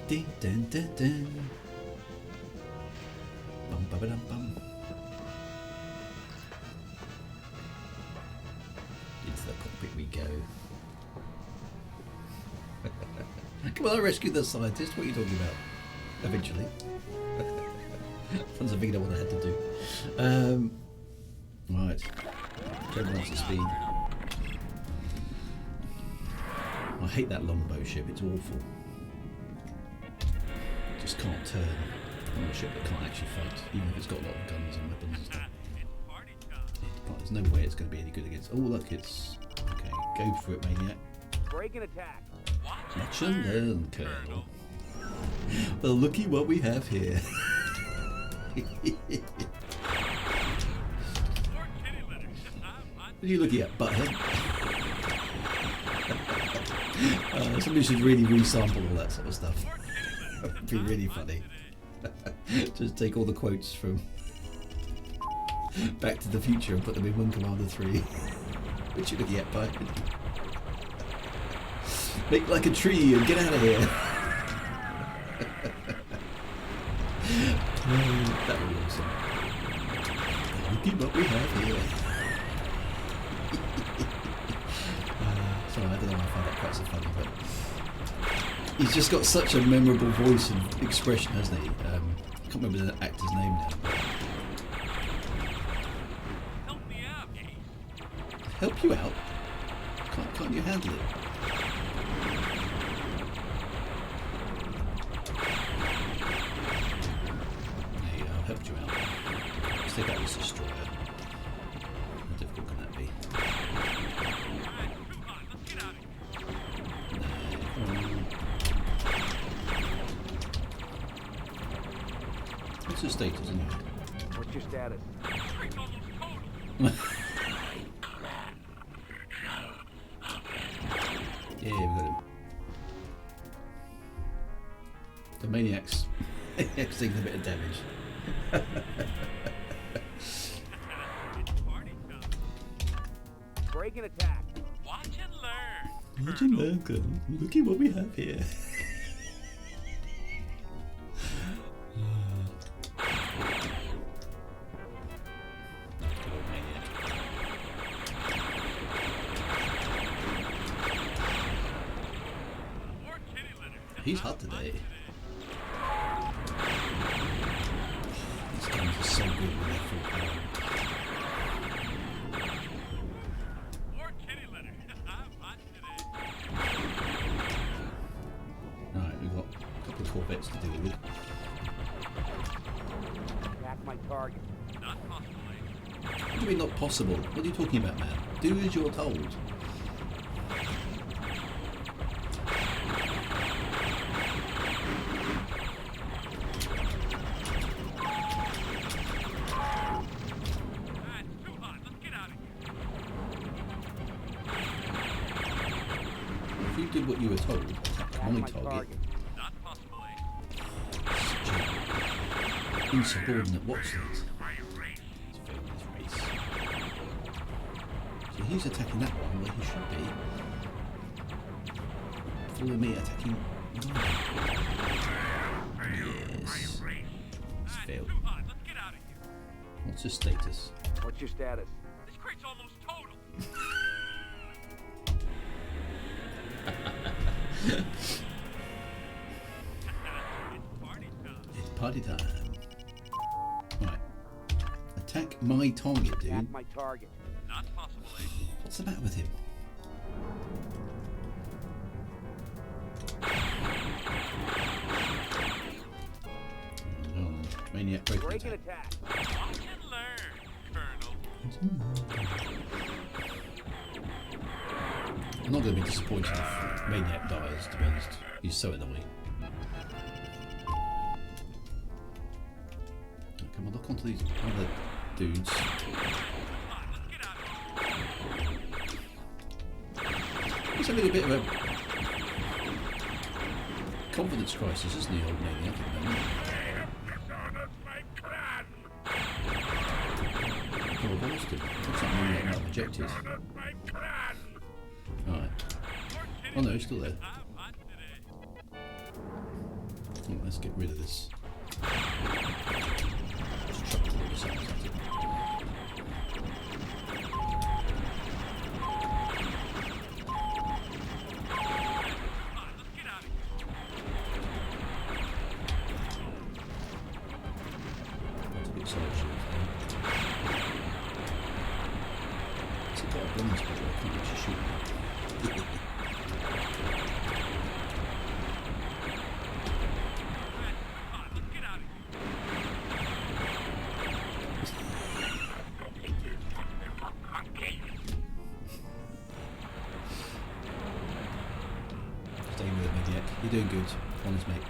A: Ding, dun, dun, dun. Bum, ba, ba, dum, bum. Into the cockpit we go. Come on, I rescued the scientist. What are you talking about? Eventually. That's a big what I had to do. Right. Trevor wants the speed. I hate that longbow ship. It's awful. Just can't turn on a ship that can't actually fight, even if it's got a lot of guns and weapons and stuff. There's no way it's going to be any good against. Oh, look, it's okay. Go for it, Maniac.
C: Break and attack.
A: Watch and learn, Colonel. Well, looky what we have here. What are you looking at, butthead? Somebody should really resample all that sort of stuff. It'd be really funny. Just take all the quotes from Back to the Future and put them in Wing Commander 3. What are you looking at, butthead? Make like a tree and get out of here. That would be awesome. Look at what we have here. Sorry, I don't know if I find that quite so funny, but he's just got such a memorable voice and expression, hasn't he? I can't remember the actor's name now.
G: Help me out, Ace.
A: Help you out? Can't you handle it? Helped you out. Let's take out this destroyer. How difficult can that be? What's the status anyway?
C: What's your status?
A: Yeah, we got him. The Maniac's taking a bit of damage.
C: Break and attack.
G: Watch and learn.
A: Watch and learn, Colonel. Look at what we have here. He's hot today. These guns are so good when they're full power. Alright, we've got a couple of vets to deal with.
K: Attack my target.
G: Not possible.
A: What do you mean not possible? What are you talking about, man? Do as you're told. If you did what you were told, attack my target.
G: Not possible.
A: Such an insubordinate what's that? So he's attacking that one where he should be. Follow me attacking. Yes. It's failed. What's his status?
K: What's your status?
G: This crate's almost total.
A: It's party time. Right. Attack my target, dude.
K: Attack my target.
G: Not possible.
A: What's the matter with him? Maniac break an attack.
G: Watch and learn, Colonel.
A: I'm not going to be disappointed if Maniac dies, to be honest. He's so annoying. Come on, look onto these other dudes. He's having a bit of a confidence crisis, isn't he, old Maniac, at the moment? Oh, I've lost him. Looks like Maniac might have ejected. Alright. Oh no, he's still there. Oh, let's get rid of this. Just chuck all this out. That's a bit side shield. It's a got a bronze ball, I can't actually shoot that. Staying with it, Maniac. You're doing good. Honest, mate.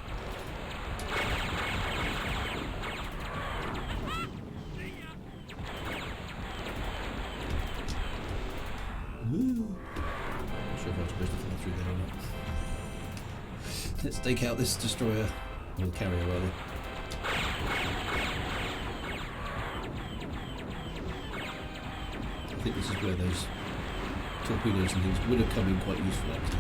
A: Not sure if I was supposed to fall through there or not. Let's take out this destroyer, or carrier rather. I think this is where those torpedoes and things would have come in quite useful actually.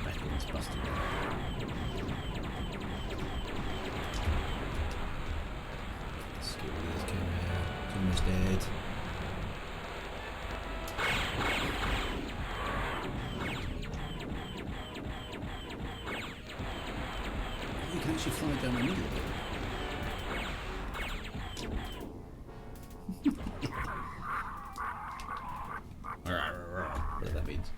A: Backing's busted. Let's get rid of this carrier. It's almost dead. You can actually fly down the middle of it. Whatever that means.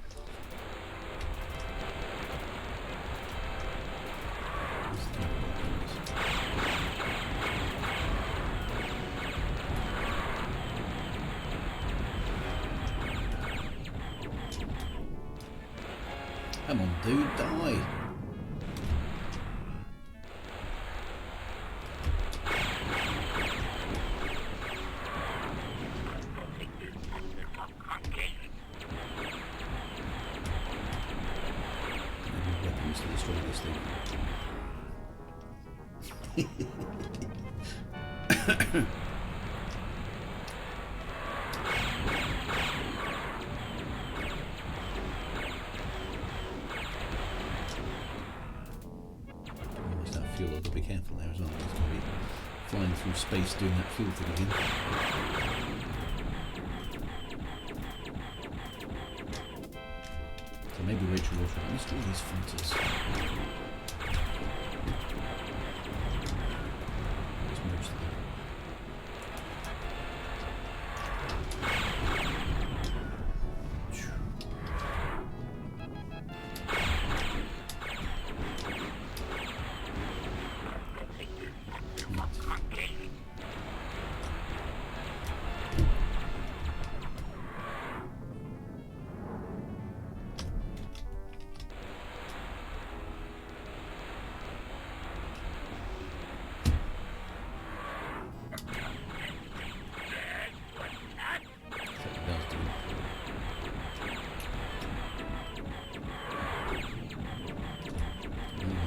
A: Come on, dude, die. Weapons to destroy this thing. Almost that fuel, I've got to be careful there as well. It's going to be flying through space doing that fuel thing again. So maybe Rachel will try. Let's do all these fighters. There's most of them.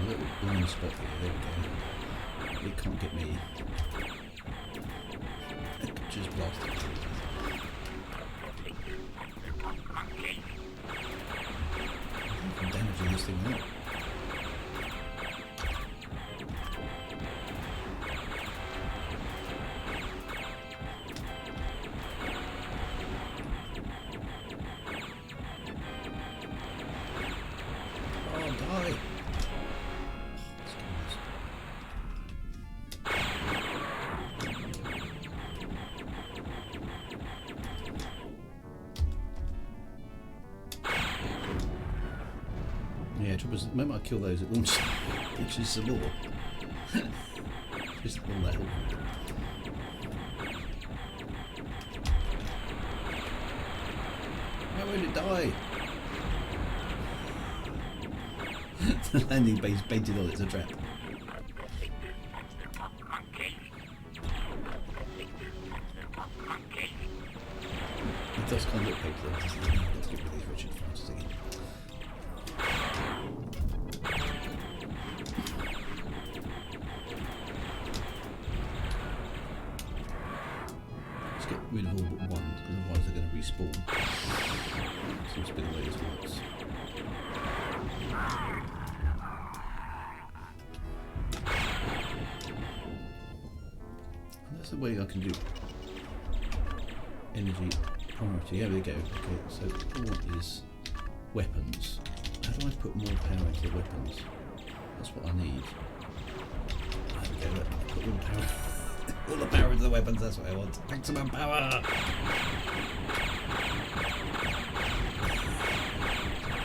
A: little blind spot here. There we go. It can't get me. Just blast it. I'm damaging this thing now. The moment I kill those, it launches, which is some more. Just all that. Why won't it die? The landing base painted on it's a trap. It does kind of look painted on, doesn't it? Let's get rid of these Richard Francis again. Rid of all but one, because otherwise they're going to respawn. Seems to be the way this works. And that's the way I can do energy priority. There we go. Okay, so all I want is weapons. How do I put more power into the weapons? That's what I need. There we go, put all the power. All the power into the weapons, that's what I want. Maximum power!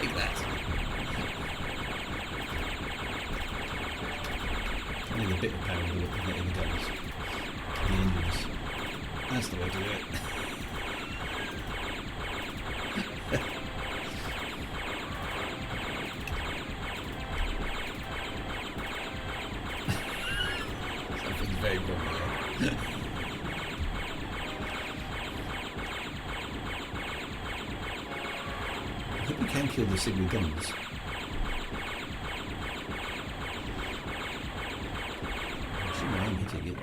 A: Take that. I need a bit of power in the guns. The engines. That's the way to do it. Something's very wrong here. I hope we can kill the single guns. I see why I'm hitting it.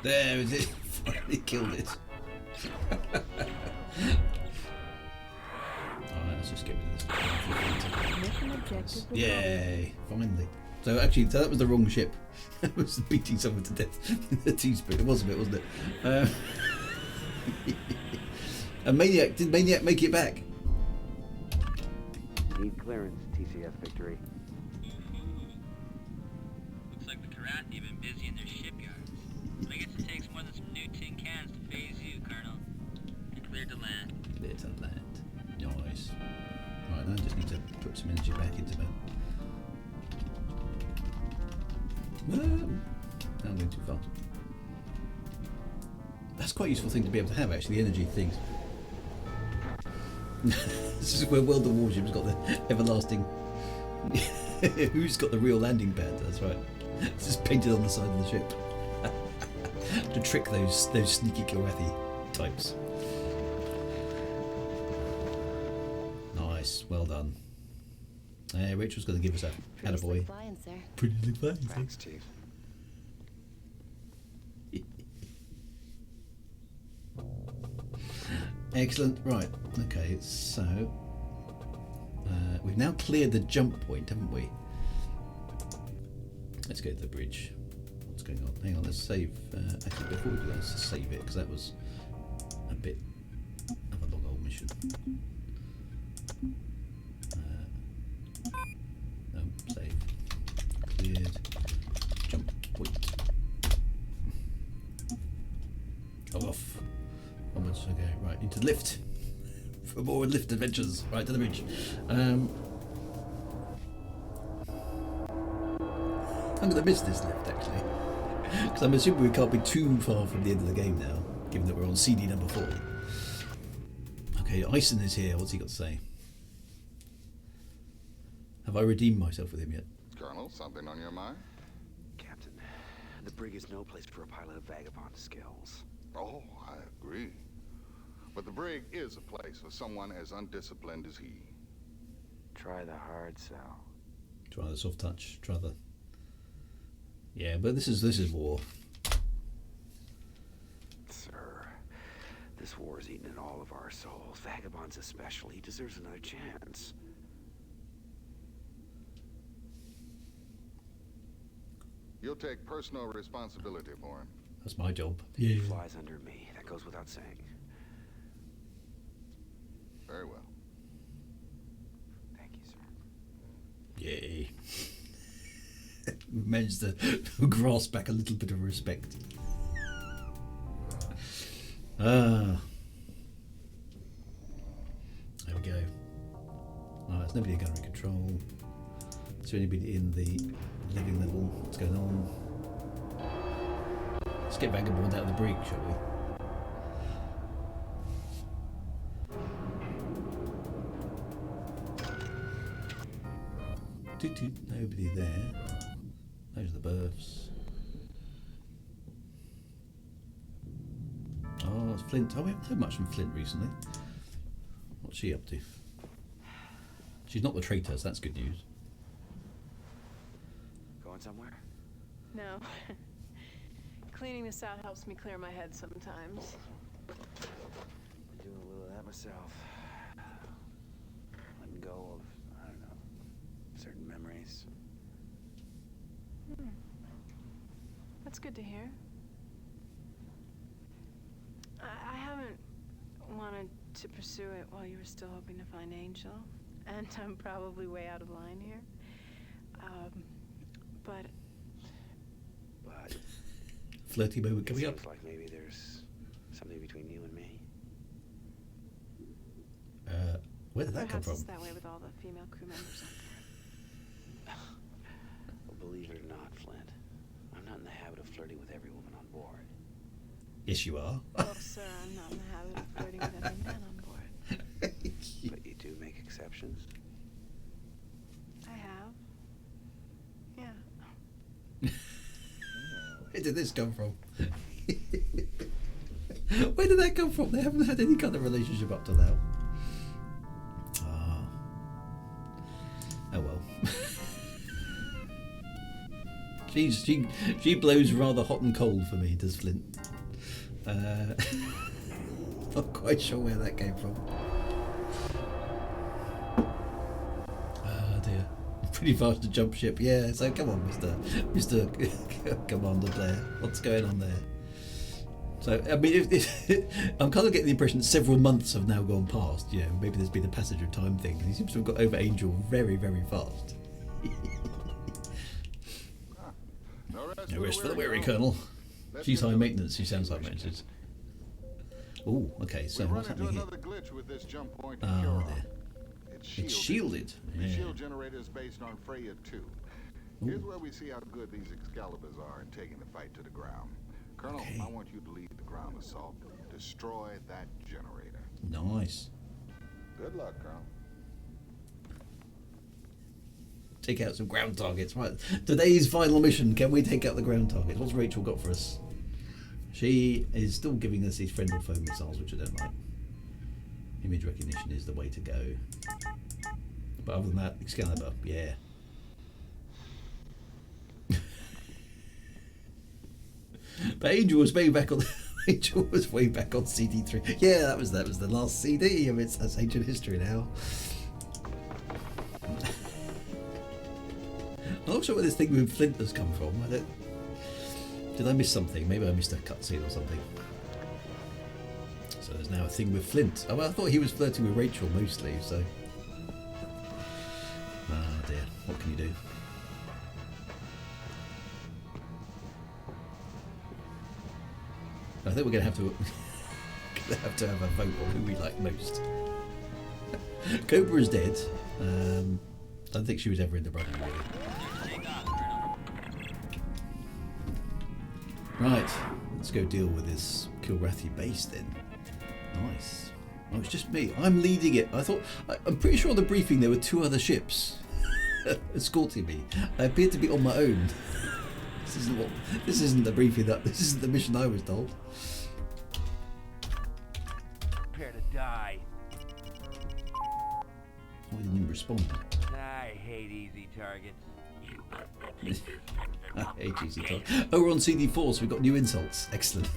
A: There is it. Finally killed it. Let's just get rid of this. Yay! Finally. So actually, that was the wrong ship. It was beating someone to death with a teaspoon. It was a bit, wasn't it? And Maniac, did Maniac make it back?
D: Need clearance, TCS victory.
J: Looks like the Karathi have been busy in their shipyards. I guess it takes more than some new tin cans to phase you, Colonel. I cleared the land.
A: Cleared the land. Nice. Right, now I just need to put some energy back into that. Now I'm going too far. That's quite a useful thing to be able to have, actually, the energy things. This is where World of Warships got the everlasting... Who's got the real landing pad? That's right. It's just painted on the side of the ship. To trick those sneaky Kilrathi types. Nice, well done. Rachel's going to give us a attaboy. Pretty slick flying, sir.
D: Thanks, Chief.
A: Excellent. Right. Okay. So we've now cleared the jump point, haven't we? Let's go to the bridge. What's going on? Hang on. Let's save. Actually, before we do that, let's just save it because that was a bit of a long old mission. No, save. Cleared. Jump point. Go off. Onwards. Okay. Right. Into the lift. For more lift adventures. Right to the bridge. I'm going to miss this lift actually. Because I'm assuming we can't be too far from the end of the game now, given that we're on CD number 4. Okay, Ison is here. What's he got to say? Have I redeemed myself with him yet?
F: Colonel, something on your mind?
D: Captain, the brig is no place for a pilot of vagabond skills.
F: Oh, But the brig is a place for someone as undisciplined as he.
D: Try the hard sell.
A: Try the soft touch. Try the. Yeah, but this is war.
D: Sir, this war's eaten at all of our souls. Vagabonds especially. He deserves another chance.
F: You'll take personal responsibility for him.
A: That's my job.
D: He flies under me. That goes without saying.
F: Very well.
D: Thank you, sir.
A: Yay. Managed to grasp back a little bit of respect. There we go. Oh, there's nobody in gunnery control. Is there anybody in the living level? What's going on? Let's get Vagabond out of the brig, shall we? Toot toot, nobody there. Those are the berths. Oh, it's Flint. Oh, we haven't heard much from Flint recently. What's she up to? She's not the traitor, so that's good news.
D: Going somewhere?
N: No. Cleaning this out helps me clear my head sometimes.
D: I'm doing a little of that myself. Letting go of, I don't know, certain memories.
N: That's good to hear. I haven't wanted to pursue it while you were still hoping to find Angel, and I'm probably way out of line here. But
A: flirty moment coming up.
D: Seems like maybe there's something between you and me.
A: Where did that come from?
N: Perhaps it's that way with all the female crew members up there.
D: Well, believe it or not, Flint, I'm not in the habit of flirting with every woman on board.
A: Yes, you are.
N: Oh, sir, I'm not in the habit of flirting with every man on board.
D: But you do make exceptions?
N: I have. Yeah.
A: Where did this come from? Where did that come from? They haven't had any kind of relationship up to now. Ah. Oh well. She blows rather hot and cold for me, does Flint. Not quite sure where that came from. Oh dear. Pretty fast to jump ship, yeah, so come on, Mr. Commander Blair. What's going on there? So, I mean, I'm kind of getting the impression that several months have now gone past. You know, maybe there's been a passage of time thing. He seems to have got over Angel very, very fast. No rest for the weary, Colonel. She's high maintenance, she sounds like maintenance. Oh, okay, so what's happening here? Oh, there. It's shielded.
F: The
A: Yeah.
F: shield generator is based on Freya 2. Here's where we see how good these Excaliburs are in taking the fight to the ground. Colonel, I want you to lead the ground assault. Destroy that generator.
A: Nice.
F: Good luck, Colonel.
A: Take out some ground targets. Right. Today's final mission. Can we take out the ground targets? What's Rachel got for us? She is still giving us these friend or foe missiles, which I don't like. Image recognition is the way to go. But other than that, Excalibur, yeah. But Angel was way back on. Angel was way back on CD3. Yeah, that was the last CD. I mean, that's ancient history now. I'm not sure where this thing with Flint has come from. Did I miss something? Maybe I missed a cutscene or something. So there's now a thing with Flint. Oh, well, I thought he was flirting with Rachel mostly, so... Ah, dear. What can you do? I think we're going to have to... have a vote on who we like most. Cobra is dead. I don't think she was ever in the running, really. Right, let's go deal with this Kilrathi base then. Nice. Oh, it's just me. I'm leading it. I'm pretty sure on the briefing there were 2 other ships escorting me. I appeared to be on my own. This isn't the briefing. This isn't the mission I was told.
K: Prepare to die.
A: Why didn't you respond?
K: I hate easy targets.
A: I hate easy targets. Oh, we're on CD4, so we've got new insults. Excellent.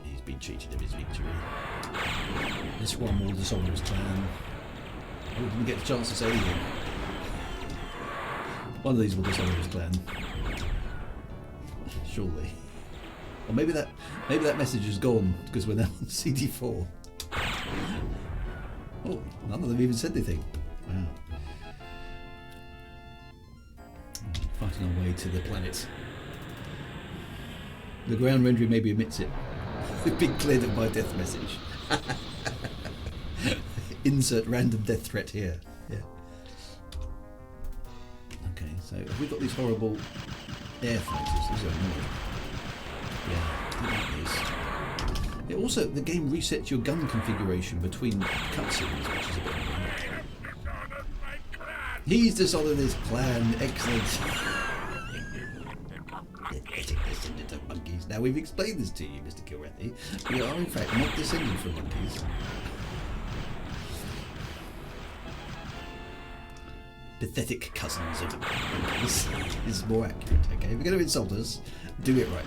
A: He's been cheated of his victory. This one will dishonour his clan. I didn't get a chance to say anything. One of these will dishonour his clan. Surely. Or maybe that message is gone because we're now on CD4. Oh, none of them even said anything. Wow. Fighting our way to the planet. The ground rendering maybe omits it. We've been cleared of my death message. Insert random death threat here. Yeah. Okay, so have we got these horrible air fighters? These are annoying. Yeah, I don't like these. It also, the game resets your gun configuration between cutscenes, which is a bit annoying. He's dishonoured his clan. Excellent. Descendant of monkeys. Now we've explained this to you, Mr. Kilrathi. We are in fact not descended from monkeys. Pathetic cousins of monkeys is more accurate. Okay, if you're going to insult us, do it right.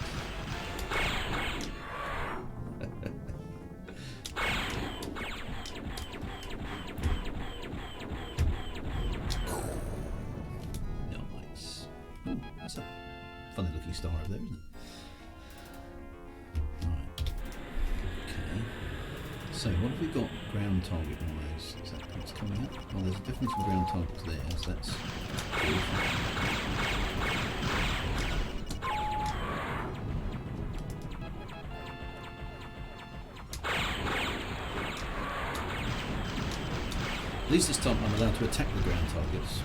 A: Nice. Ooh, that's a funny looking star over there, isn't it? Right. Okay. So what have we got? Ground target wise. Is that what's coming up? Oh, there's definitely some ground targets there, so that's good. At least this time I'm allowed to attack the ground targets.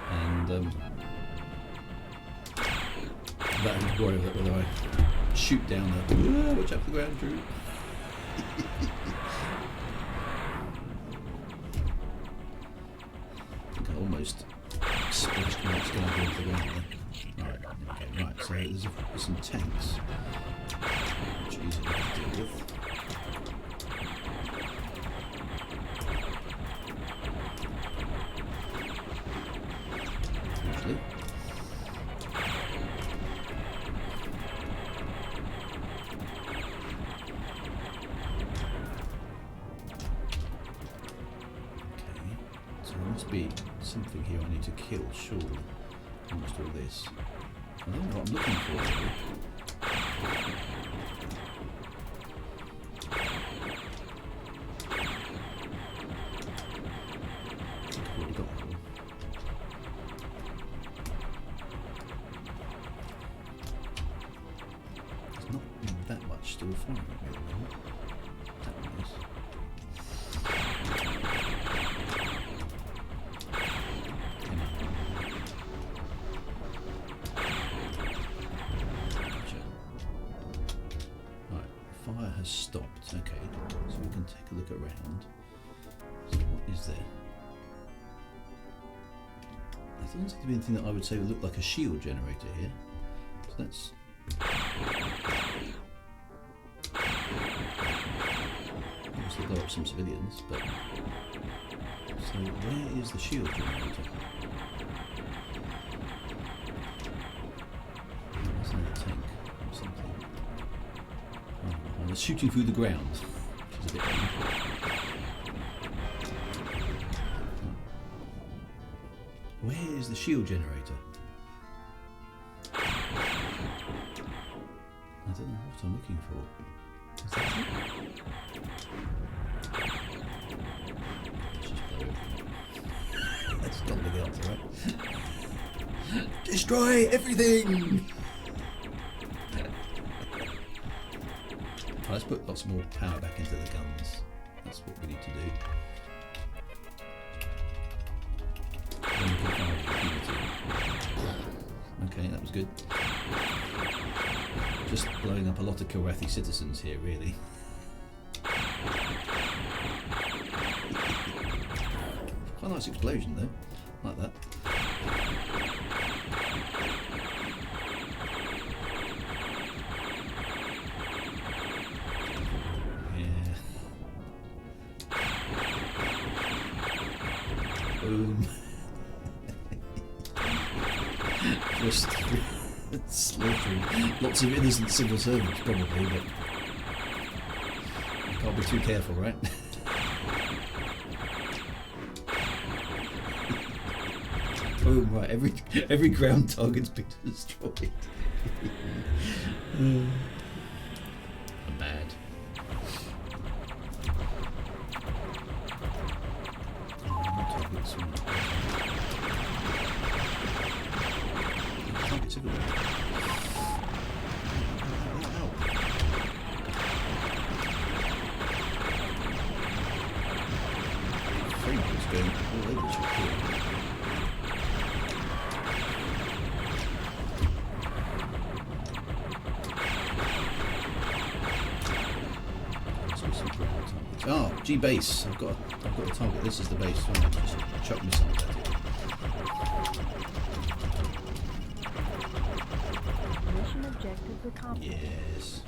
A: And without having to worry about whether I shoot down the watch out for the ground troop. I think I almost splashed my skin into the ground there. Right, okay, right, so there's some tanks, which are easy to deal with. Actually. Be something here I need to kill, surely. Almost all this. I don't know what I'm looking for. I've already got that one. There's not that much still firing at me at the moment. That one is. Has stopped. Okay, so we can take a look around. So what is there? There doesn't seem to be anything that I would say would look like a shield generator here. So that's obviously blow up some civilians, but so where is the shield generator? There's another tank or something. It's shooting through the ground, which is a bit Where is the shield generator? I don't know what I'm looking for. Is that it? Let's just blow everything up. That's got to be the answer, right? Destroy everything! Let's put lots more power back into the guns. That's what we need to do. Okay, that was good. Just blowing up a lot of Kilrathi citizens here, really. Kind Quite a nice explosion though, like that. Yeah. Boom. Just slaughtering lots of innocent civil servants probably, but you can't be too careful, right? Boom, right, every ground target's been destroyed. I'm mad. Targets everywhere. Freya's going all over the shop here. Oh, G base. I've got a target. This is the base. So I'll just chuck missiles at it.
B: Mission objective accomplished.
A: Yes.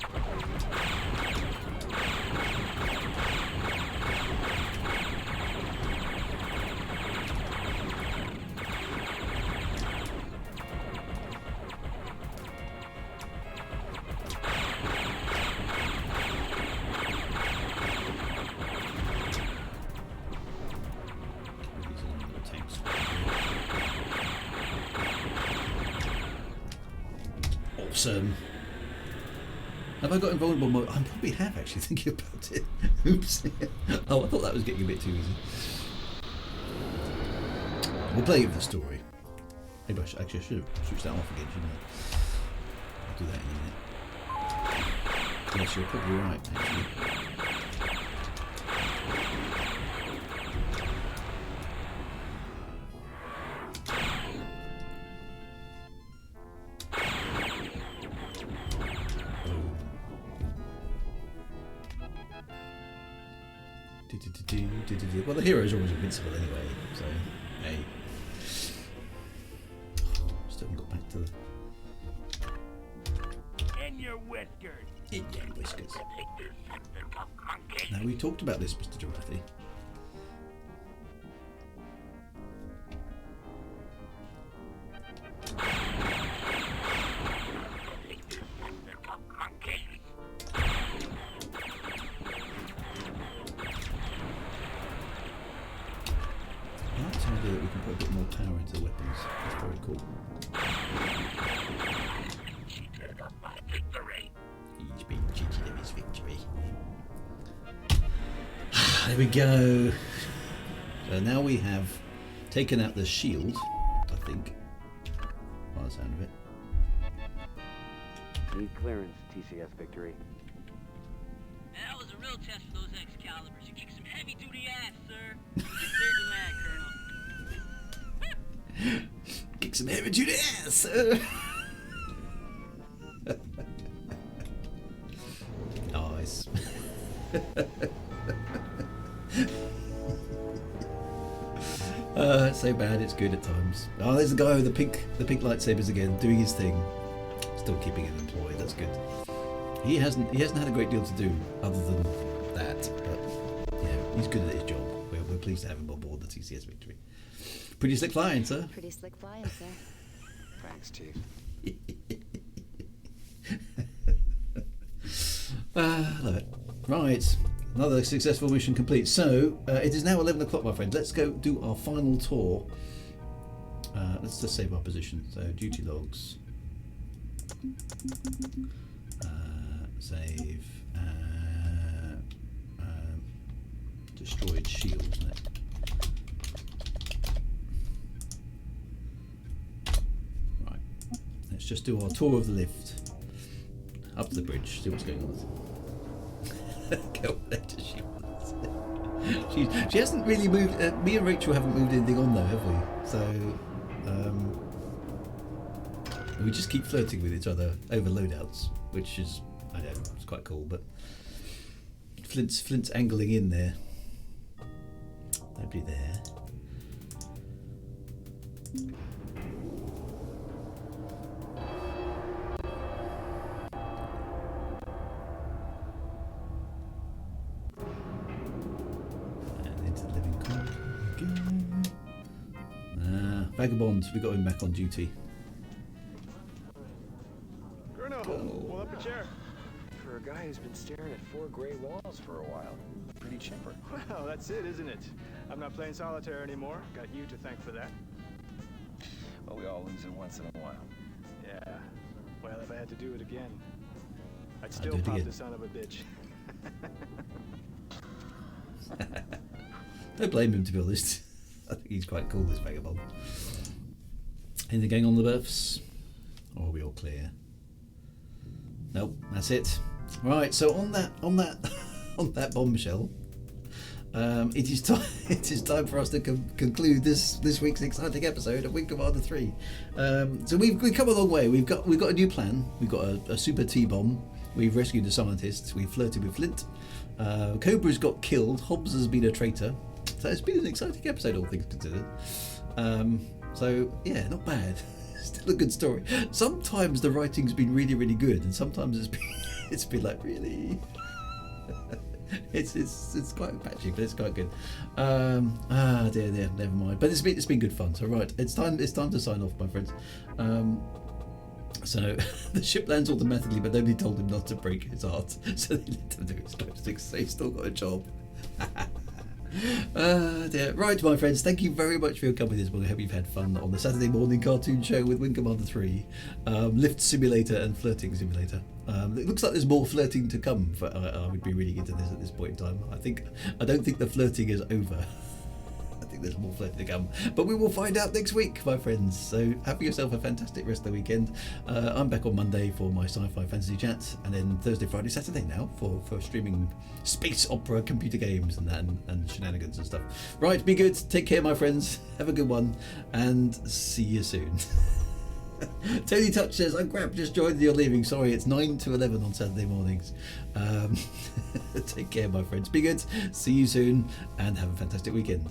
A: Awesome. Have I got invulnerable mode? I probably have actually, thinking about it. Oops. Oh, I thought that was getting a bit too easy. We'll play with the story. Maybe I should switch that off again, shouldn't I? I'll do that in a minute. Yes, you're probably right, actually. Well, the hero's always invincible anyway, so hey. Still haven't got back to the.
K: In your whiskers.
A: In your whiskers. Now we talked about this, Mr. Dorothy. That we can put a bit more power into the weapons. That's very cool. He's been cheated of his victory. There we go. So now we have taken out the shield, I think, by the sound of it.
D: Need clearance, TCS victory.
J: That was a real test for those Excaliburs. You kicked some heavy-duty ass, sir. You're the man, Colonel.
A: Kick some heavy duty ass, sir. Nice. It's so bad, it's good at times. Oh, there's the guy with the pink lightsabers again, doing his thing. Still keeping him employed, that's good. He hasn't had a great deal to do other than that, but yeah, he's good at his job. We're pleased to have him on board the TCS victory. Pretty slick flying, sir.
B: Pretty slick flying, sir.
D: Thanks, Chief.
A: Love it. Right, another successful mission complete. So it is now 11 o'clock, my friend. Let's go do our final tour. Let's just save our position. So duty logs. Save. Destroyed shield, isn't it? Right. Let's just do our tour of the lift. Up to the bridge, see what's going on. Go later, she hasn't really moved. Me and Rachel haven't moved anything on though, have we? So we just keep flirting with each other over loadouts, which is, I know, it's quite cool. But Flint's angling in there. Nobody there. And into the living corridor again. Vagabond, we got him back on duty.
H: Colonel, pull up a chair.
D: For a guy who's been staring at 4 gray walls for a while, pretty chipper.
H: Well, that's it, isn't it? I'm not playing solitaire anymore. Got you to thank for that.
D: Well, we all lose it once in a while.
H: Yeah. Well, if I had to do it again, I'd still pop the son of a bitch.
A: Don't blame him, to be honest. I think he's quite cool, this vagabond. Anything going on the berths? Or are we all clear? Nope, that's it. Right, so on that on that bombshell, it is time. It is time for us to conclude this week's exciting episode of Wing Commander 3. So we've come a long way. We've got a new plan. We've got a super T-bomb. We've rescued a scientist. We've flirted with Flint. Cobra's got killed. Hobbs has been a traitor. So it's been an exciting episode, all things considered. So yeah, not bad. Still a good story. Sometimes the writing's been really, really good, and sometimes it's been like really. it's quite patchy, but it's quite good. Dear, never mind. But it's been good fun. So right, it's time to sign off, my friends. So the ship lands automatically, but nobody told him not to break his heart, so they let him do his slapsticks. So he's still got a job. Dear. Right, my friends, thank you very much for your company this morning. I hope you've had fun on the Saturday morning cartoon show with Wing Commander 3, Lift Simulator and Flirting Simulator. It looks like there's more flirting to come. I would be really into this at this point in time. I don't think the flirting is over. I think there's more flirting to come, but we will find out next week, my friends. So have yourself a fantastic rest of the weekend. I'm back on Monday for my sci-fi fantasy chat, and then Thursday, Friday, Saturday now for streaming space opera, computer games, and shenanigans and stuff. Right, be good. Take care, my friends. Have a good one, and see you soon. Tony Touch says, I'm Grab, just joined, you're leaving. Sorry, it's 9 to 11 on Saturday mornings. Take care, my friends. Be good. See you soon, and have a fantastic weekend.